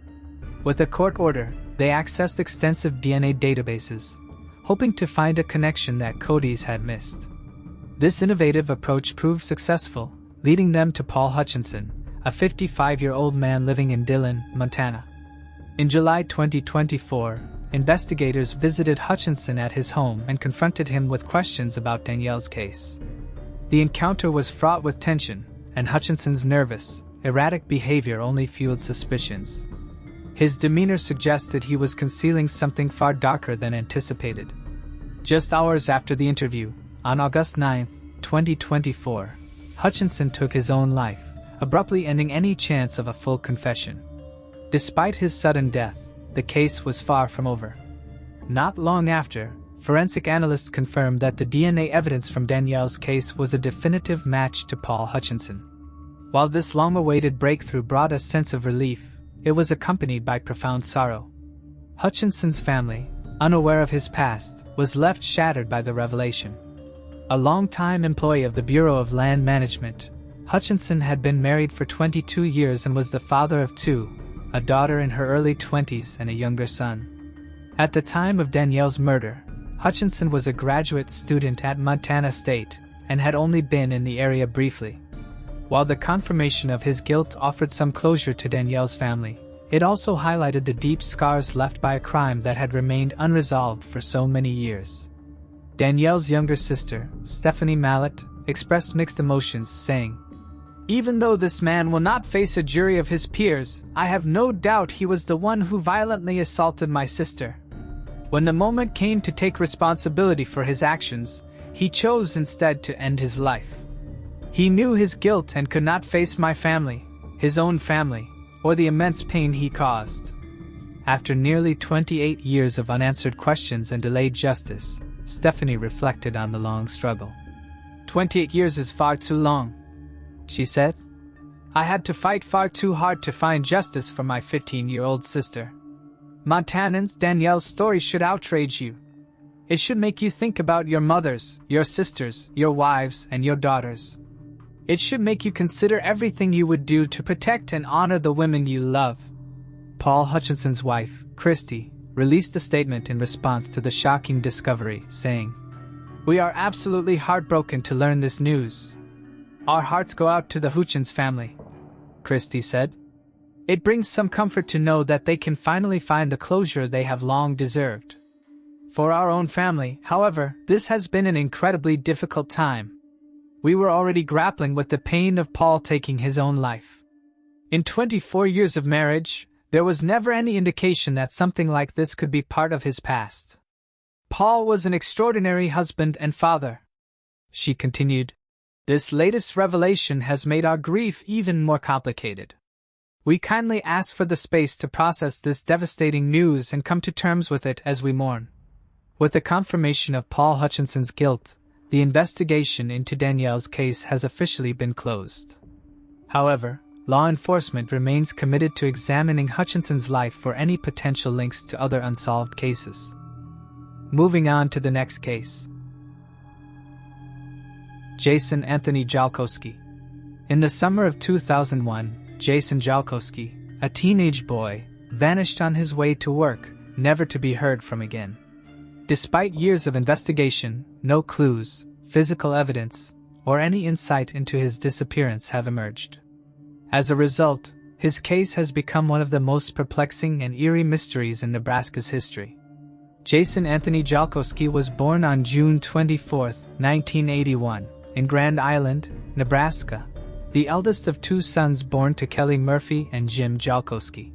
With a court order, they accessed extensive DNA databases, hoping to find a connection that CODIS had missed. This innovative approach proved successful, leading them to Paul Hutchinson, a 55-year-old man living in Dillon, Montana. In July 2024, investigators visited Hutchinson at his home and confronted him with questions about Danielle's case. The encounter was fraught with tension, and Hutchinson's nervous, erratic behavior only fueled suspicions. His demeanor suggested he was concealing something far darker than anticipated. Just hours after the interview, on August 9, 2024, Hutchinson took his own life, abruptly ending any chance of a full confession. Despite his sudden death, the case was far from over. Not long after, forensic analysts confirmed that the DNA evidence from Danielle's case was a definitive match to Paul Hutchinson. While this long-awaited breakthrough brought a sense of relief, it was accompanied by profound sorrow. Hutchinson's family, unaware of his past, was left shattered by the revelation. A long-time employee of the Bureau of Land Management, Hutchinson had been married for 22 years and was the father of two, a daughter in her early 20s and a younger son. At the time of Danielle's murder, Hutchinson was a graduate student at Montana State and had only been in the area briefly. While the confirmation of his guilt offered some closure to Danielle's family, it also highlighted the deep scars left by a crime that had remained unresolved for so many years. Danielle's younger sister, Stephanie Mallet, expressed mixed emotions, saying, "Even though this man will not face a jury of his peers, I have no doubt he was the one who violently assaulted my sister. When the moment came to take responsibility for his actions, he chose instead to end his life. He knew his guilt and could not face my family, his own family, or the immense pain he caused." After nearly 28 years of unanswered questions and delayed justice, Stephanie reflected on the long struggle. 28 years is far too long," she said. "I had to fight far too hard to find justice for my 15-year-old sister. Montanans, Danielle's story should outrage you. It should make you think about your mothers, your sisters, your wives, and your daughters. It should make you consider everything you would do to protect and honor the women you love." Paul Hutchinson's wife, Christy, released a statement in response to the shocking discovery, saying, "We are absolutely heartbroken to learn this news. Our hearts go out to the Houchens family," Christy said. "It brings some comfort to know that they can finally find the closure they have long deserved. For our own family, however, this has been an incredibly difficult time. We were already grappling with the pain of Paul taking his own life. In 24 years of marriage, there was never any indication that something like this could be part of his past. Paul was an extraordinary husband and father. She continued, "This latest revelation has made our grief even more complicated. We kindly ask for the space to process this devastating news and come to terms with it as we mourn." With the confirmation of Paul Hutchinson's guilt, the investigation into Danielle's case has officially been closed. However, law enforcement remains committed to examining Hutchinson's life for any potential links to other unsolved cases. Moving on to the next case. Jason Anthony Jolkowsky. In the summer of 2001, Jason Jolkowsky, a teenage boy, vanished on his way to work, never to be heard from again. Despite years of investigation, no clues, physical evidence, or any insight into his disappearance have emerged. As a result, his case has become one of the most perplexing and eerie mysteries in Nebraska's history. Jason Anthony Jolkowsky was born on June 24, 1981, in Grand Island, Nebraska, the eldest of two sons born to Kelly Murphy and Jim Jolkowsky.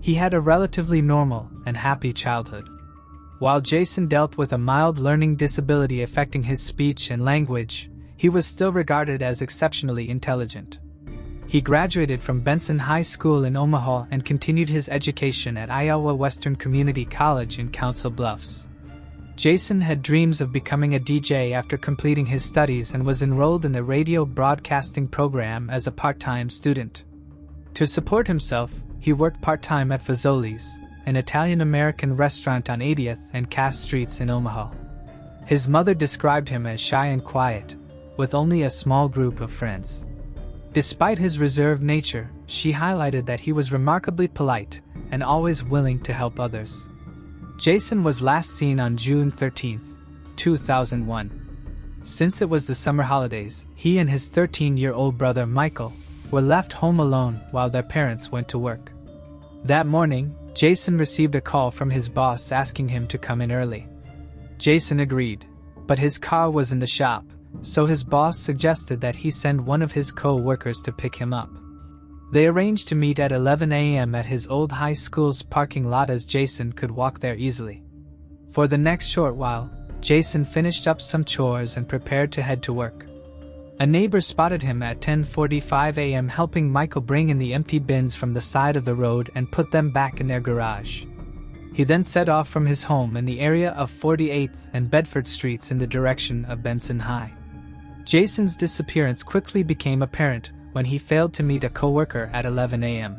He had a relatively normal and happy childhood. While Jason dealt with a mild learning disability affecting his speech and language, he was still regarded as exceptionally intelligent. He graduated from Benson High School in Omaha and continued his education at Iowa Western Community College in Council Bluffs. Jason had dreams of becoming a DJ after completing his studies and was enrolled in the radio broadcasting program as a part-time student. To support himself, he worked part-time at Fazoli's, an Italian-American restaurant on 80th and Cass Streets in Omaha. His mother described him as shy and quiet, with only a small group of friends. Despite his reserved nature, she highlighted that he was remarkably polite and always willing to help others. Jason was last seen on June 13, 2001. Since it was the summer holidays, he and his 13-year-old brother Michael were left home alone while their parents went to work. That morning, Jason received a call from his boss asking him to come in early. Jason agreed, but his car was in the shop, so his boss suggested that he send one of his co-workers to pick him up. They arranged to meet at 11 a.m. at his old high school's parking lot as Jason could walk there easily. For the next short while, Jason finished up some chores and prepared to head to work. A neighbor spotted him at 10:45 a.m. helping Michael bring in the empty bins from the side of the road and put them back in their garage. He then set off from his home in the area of 48th and Bedford Streets in the direction of Benson High. Jason's disappearance quickly became apparent when he failed to meet a coworker at 11 a.m.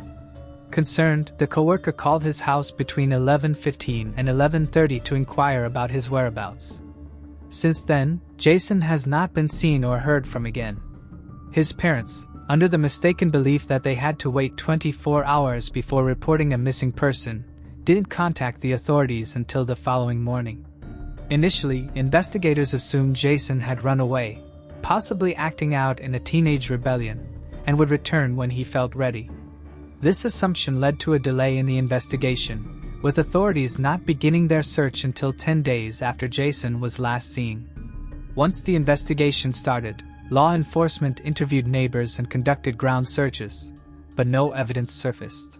Concerned, the coworker called his house between 11:15 and 11:30 to inquire about his whereabouts. Since then, Jason has not been seen or heard from again. His parents, under the mistaken belief that they had to wait 24 hours before reporting a missing person, didn't contact the authorities until the following morning. Initially, investigators assumed Jason had run away, possibly acting out in a teenage rebellion, and would return when he felt ready. This assumption led to a delay in the investigation, with authorities not beginning their search until 10 days after Jason was last seen. Once the investigation started, law enforcement interviewed neighbors and conducted ground searches, but no evidence surfaced.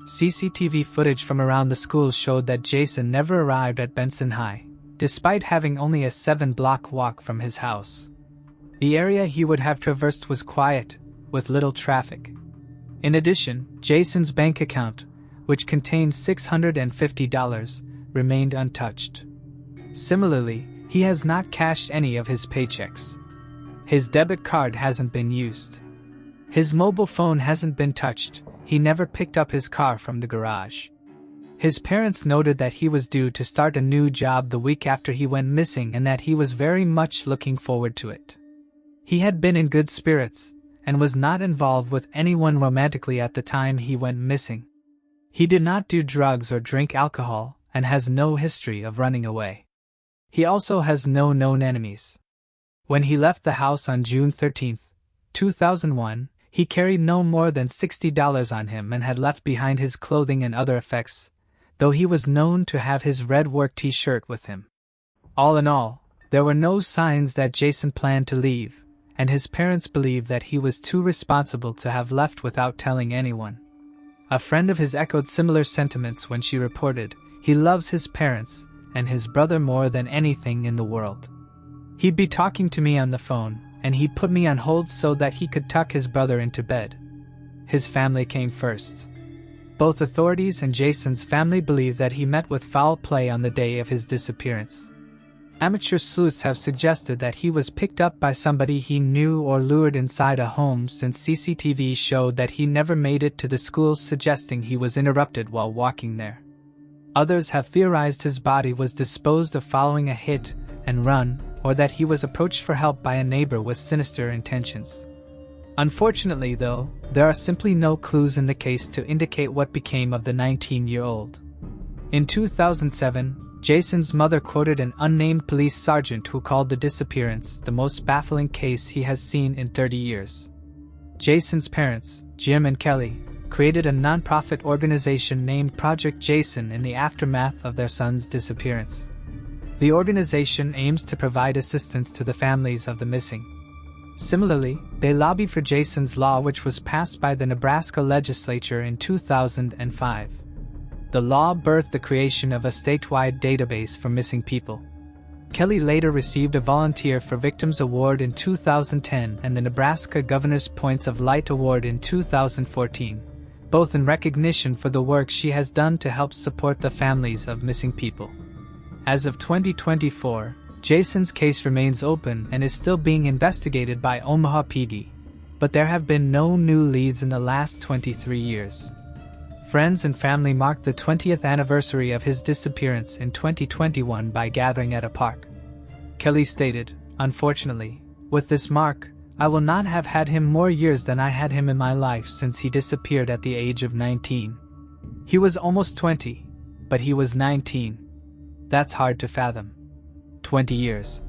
CCTV footage from around the school showed that Jason never arrived at Benson High, despite having only a 7-block walk from his house. The area he would have traversed was quiet, with little traffic. In addition, Jason's bank account, which contained $650, remained untouched. Similarly, he has not cashed any of his paychecks. His debit card hasn't been used. His mobile phone hasn't been touched. He never picked up his car from the garage. His parents noted that he was due to start a new job the week after he went missing and that he was very much looking forward to it. He had been in good spirits, and was not involved with anyone romantically at the time he went missing. He did not do drugs or drink alcohol, and has no history of running away. He also has no known enemies. When he left the house on June 13, 2001, he carried no more than $60 on him and had left behind his clothing and other effects, though he was known to have his red work t-shirt with him. All in all, there were no signs that Jason planned to leave, and his parents believe that he was too responsible to have left without telling anyone. A friend of his echoed similar sentiments when she reported, "He loves his parents and his brother more than anything in the world. He'd be talking to me on the phone, and he'd put me on hold so that he could tuck his brother into bed." His family came first. Both authorities and Jason's family believe that he met with foul play on the day of his disappearance. Amateur sleuths have suggested that he was picked up by somebody he knew or lured inside a home, since CCTV showed that he never made it to the school, suggesting he was interrupted while walking there. Others have theorized his body was disposed of following a hit and run, or that he was approached for help by a neighbor with sinister intentions. Unfortunately, though, there are simply no clues in the case to indicate what became of the 19-year-old. In 2007, Jason's mother quoted an unnamed police sergeant who called the disappearance the most baffling case he has seen in 30 years. Jason's parents, Jim and Kelly, created a non-profit organization named Project Jason in the aftermath of their son's disappearance. The organization aims to provide assistance to the families of the missing. Similarly, they lobbied for Jason's Law, which was passed by the Nebraska legislature in 2005. The law birthed the creation of a statewide database for missing people. Kelly later received a Volunteer for Victims Award in 2010 and the Nebraska Governor's Points of Light Award in 2014, both in recognition for the work she has done to help support the families of missing people. As of 2024, Jason's case remains open and is still being investigated by Omaha PD, but there have been no new leads in the last 23 years. Friends and family marked the 20th anniversary of his disappearance in 2021 by gathering at a park. Kelly stated, "Unfortunately, with this mark, I will not have had him more years than I had him in my life, since he disappeared at the age of 19. He was almost 20, but he was 19. That's hard to fathom. 20 years.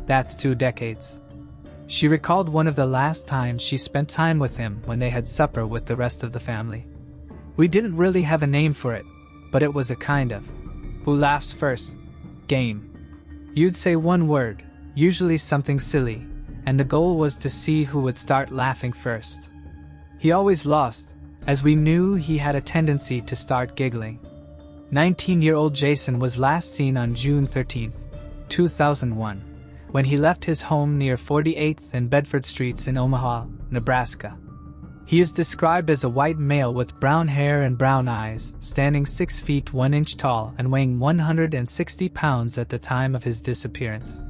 That's 2 decades. She recalled one of the last times she spent time with him when they had supper with the rest of the family. "We didn't really have a name for it, but it was a kind of who laughs first game. You'd say one word, usually something silly, and the goal was to see who would start laughing first. He always lost, as we knew he had a tendency to start giggling." 19-year-old Jason was last seen on June 13, 2001, when he left his home near 48th and Bedford Streets in Omaha, Nebraska. He is described as a white male with brown hair and brown eyes, standing 6 feet 1 inch tall and weighing 160 pounds at the time of his disappearance.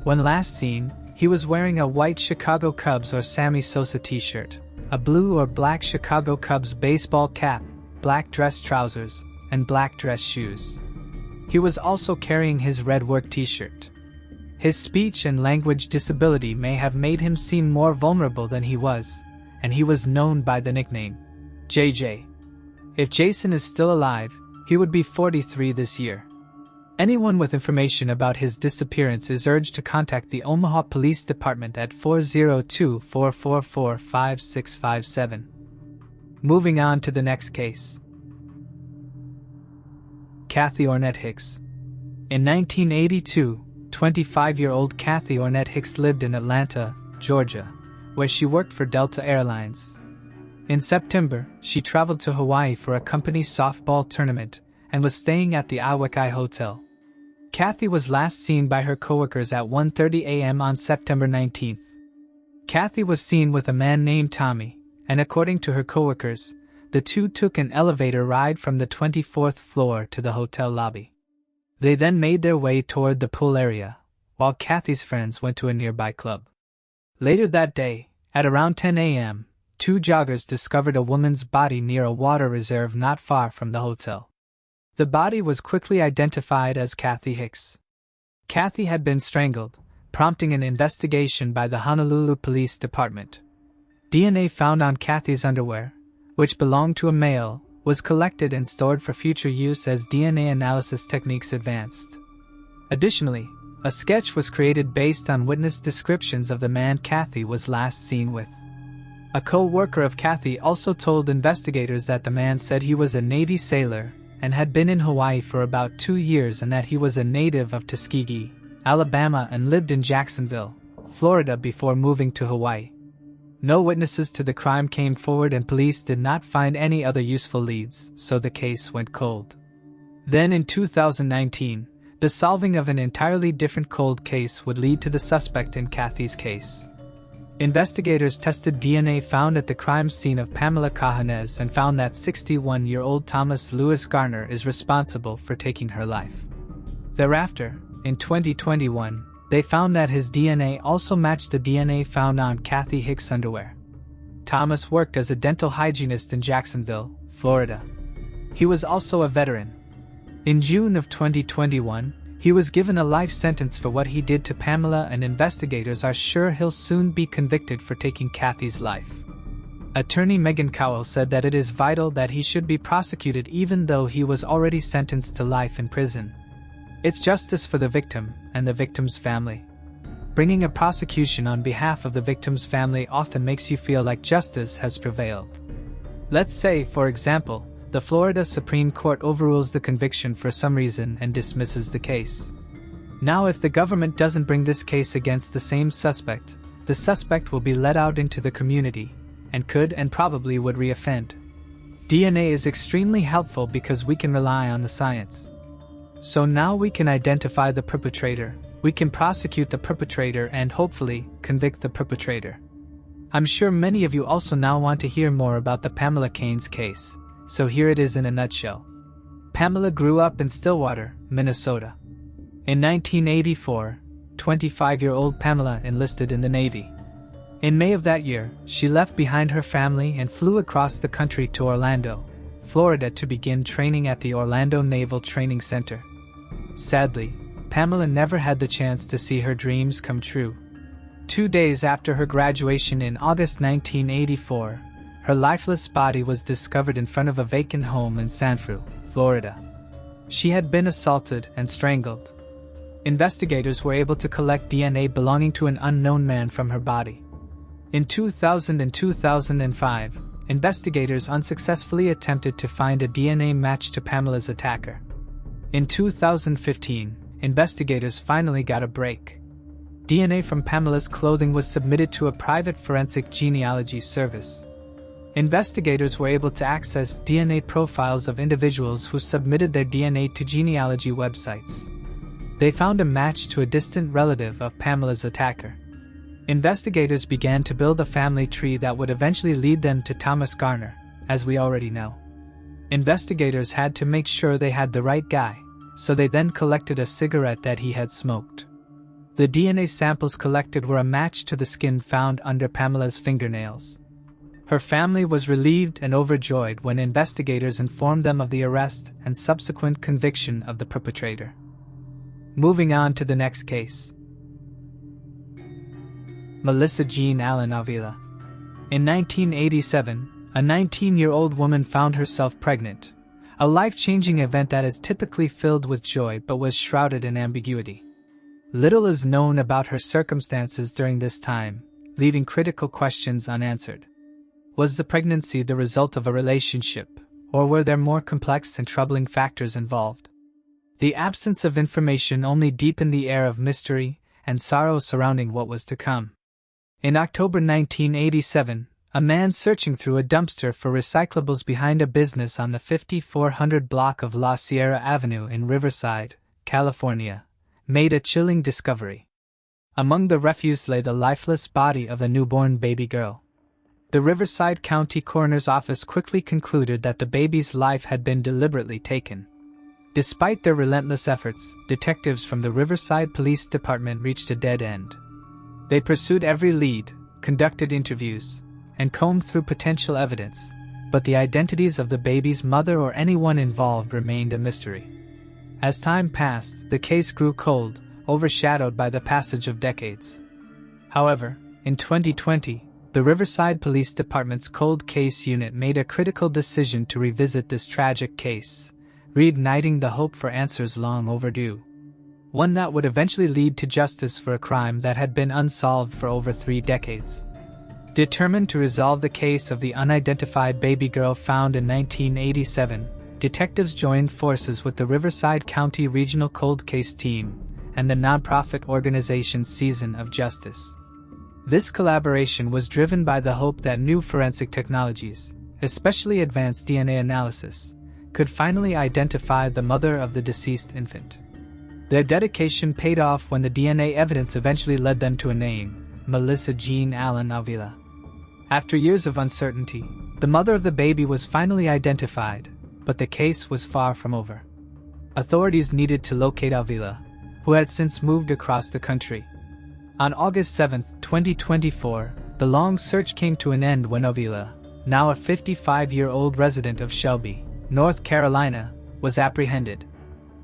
When last seen, he was wearing a white Chicago Cubs or Sammy Sosa t-shirt, a blue or black Chicago Cubs baseball cap, black dress trousers, and black dress shoes. He was also carrying his red work t-shirt. His speech and language disability may have made him seem more vulnerable than he was, and he was known by the nickname JJ. If Jason is still alive, he would be 43 this year. Anyone with information about his disappearance is urged to contact the Omaha Police Department at 402-444-5657. Moving on to the next case. Kathy Ornette Hicks. In 1982, 25-year-old Kathy Ornette Hicks lived in Atlanta, Georgia, where she worked for Delta Airlines. In September, she traveled to Hawaii for a company softball tournament and was staying at the Awakai Hotel. Kathy was last seen by her coworkers at 1:30 a.m. on September 19th. Kathy was seen with a man named Tommy, and according to her coworkers, the two took an elevator ride from the 24th floor to the hotel lobby. They then made their way toward the pool area, while Kathy's friends went to a nearby club. Later that day, at around 10 a.m., 2 joggers discovered a woman's body near a water reserve not far from the hotel. The body was quickly identified as Kathy Hicks. Kathy had been strangled, prompting an investigation by the Honolulu Police Department. DNA found on Kathy's underwear, which belonged to a male, was collected and stored for future use as DNA analysis techniques advanced. Additionally, a sketch was created based on witness descriptions of the man Kathy was last seen with. A co-worker of Kathy also told investigators that the man said he was a Navy sailor and had been in Hawaii for about 2 years, and that he was a native of Tuskegee, Alabama, and lived in Jacksonville, Florida before moving to Hawaii. No witnesses to the crime came forward and police did not find any other useful leads, so the case went cold. Then in 2019, the solving of an entirely different cold case would lead to the suspect in Kathy's case. Investigators tested DNA found at the crime scene of Pamela Chohan and found that 61-year-old Thomas Lewis Garner is responsible for taking her life. Thereafter, in 2021, they found that his DNA also matched the DNA found on Kathy Hicks' underwear. Thomas worked as a dental hygienist in Jacksonville, Florida. He was also a veteran. In June of 2021, he was given a life sentence for what he did to Pamela, and investigators are sure he'll soon be convicted for taking Kathy's life. Attorney Megan Cowell said that it is vital that he should be prosecuted even though he was already sentenced to life in prison. It's justice for the victim and the victim's family. Bringing a prosecution on behalf of the victim's family often makes you feel like justice has prevailed. Let's say, for example, the Florida Supreme Court overrules the conviction for some reason and dismisses the case. Now, if the government doesn't bring this case against the same suspect, the suspect will be let out into the community, and could and probably would reoffend. DNA is extremely helpful because we can rely on the science. So now we can identify the perpetrator, we can prosecute the perpetrator and hopefully convict the perpetrator. I'm sure many of you also now want to hear more about the Pamela Caines case. So here it is in a nutshell. Pamela grew up in Stillwater, Minnesota. In 1984, 25-year-old Pamela enlisted in the Navy. In May of that year, she left behind her family and flew across the country to Orlando, Florida to begin training at the Orlando Naval Training Center. Sadly, Pamela never had the chance to see her dreams come true. 2 days after her graduation in August 1984, her lifeless body was discovered in front of a vacant home in Sanford, Florida. She had been assaulted and strangled. Investigators were able to collect DNA belonging to an unknown man from her body. In 2000 and 2005, investigators unsuccessfully attempted to find a DNA match to Pamela's attacker. In 2015, investigators finally got a break. DNA from Pamela's clothing was submitted to a private forensic genealogy service. Investigators were able to access DNA profiles of individuals who submitted their DNA to genealogy websites. They found a match to a distant relative of Pamela's attacker. Investigators began to build a family tree that would eventually lead them to Thomas Garner, as we already know. Investigators had to make sure they had the right guy, so they then collected a cigarette that he had smoked. The DNA samples collected were a match to the skin found under Pamela's fingernails. Her family was relieved and overjoyed when investigators informed them of the arrest and subsequent conviction of the perpetrator. Moving on to the next case. Melissa Jean Allen Avila. In 1987, a 19-year-old woman found herself pregnant, a life-changing event that is typically filled with joy but was shrouded in ambiguity. Little is known about her circumstances during this time, leaving critical questions unanswered. Was the pregnancy the result of a relationship, or were there more complex and troubling factors involved? The absence of information only deepened the air of mystery and sorrow surrounding what was to come. In October 1987, a man searching through a dumpster for recyclables behind a business on the 5400 block of La Sierra Avenue in Riverside, California, made a chilling discovery. Among the refuse lay the lifeless body of a newborn baby girl. The Riverside County Coroner's Office quickly concluded that the baby's life had been deliberately taken. Despite their relentless efforts, detectives from the Riverside Police Department reached a dead end. They pursued every lead, conducted interviews, and combed through potential evidence, but the identities of the baby's mother or anyone involved remained a mystery. As time passed, the case grew cold, overshadowed by the passage of decades. However, in 2020, the Riverside Police Department's Cold Case Unit made a critical decision to revisit this tragic case, reigniting the hope for answers long overdue. One that would eventually lead to justice for a crime that had been unsolved for over 3 decades. Determined to resolve the case of the unidentified baby girl found in 1987, detectives joined forces with the Riverside County Regional Cold Case Team and the nonprofit organization Season of Justice. This collaboration was driven by the hope that new forensic technologies, especially advanced DNA analysis, could finally identify the mother of the deceased infant. Their dedication paid off when the DNA evidence eventually led them to a name, Melissa Jean Allen Avila. After years of uncertainty, the mother of the baby was finally identified, but the case was far from over. Authorities needed to locate Avila, who had since moved across the country. On August 7, 2024, the long search came to an end when Avila, now a 55-year-old resident of Shelby, North Carolina, was apprehended.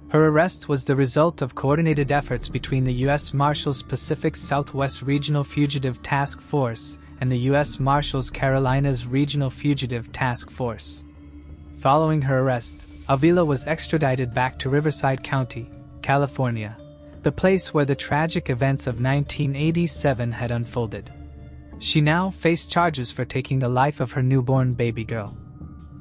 Her arrest was the result of coordinated efforts between the U.S. Marshals Pacific Southwest Regional Fugitive Task Force and the U.S. Marshals Carolinas Regional Fugitive Task Force. Following her arrest, Avila was extradited back to Riverside County, California, the place where the tragic events of 1987 had unfolded. She now faced charges for taking the life of her newborn baby girl.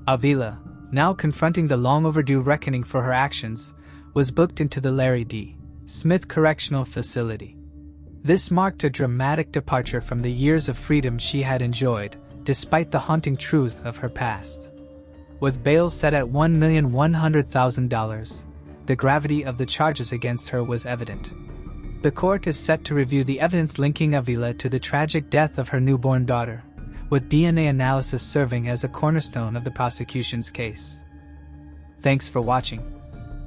Avila, now confronting the long-overdue reckoning for her actions, was booked into the Larry D. Smith Correctional Facility. This marked a dramatic departure from the years of freedom she had enjoyed, despite the haunting truth of her past. With bail set at $1,100,000, the gravity of the charges against her was evident. The court is set to review the evidence linking Avila to the tragic death of her newborn daughter, with DNA analysis serving as a cornerstone of the prosecution's case. Thanks for watching.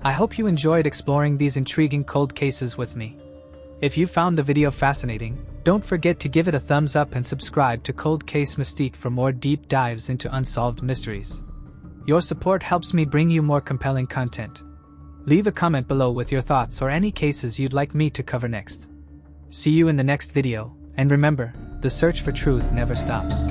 I hope you enjoyed exploring these intriguing cold cases with me. If you found the video fascinating, don't forget to give it a thumbs up and subscribe to Cold Case Mystique for more deep dives into unsolved mysteries. Your support helps me bring you more compelling content. Leave a comment below with your thoughts or any cases you'd like me to cover next. See you in the next video, and remember, the search for truth never stops.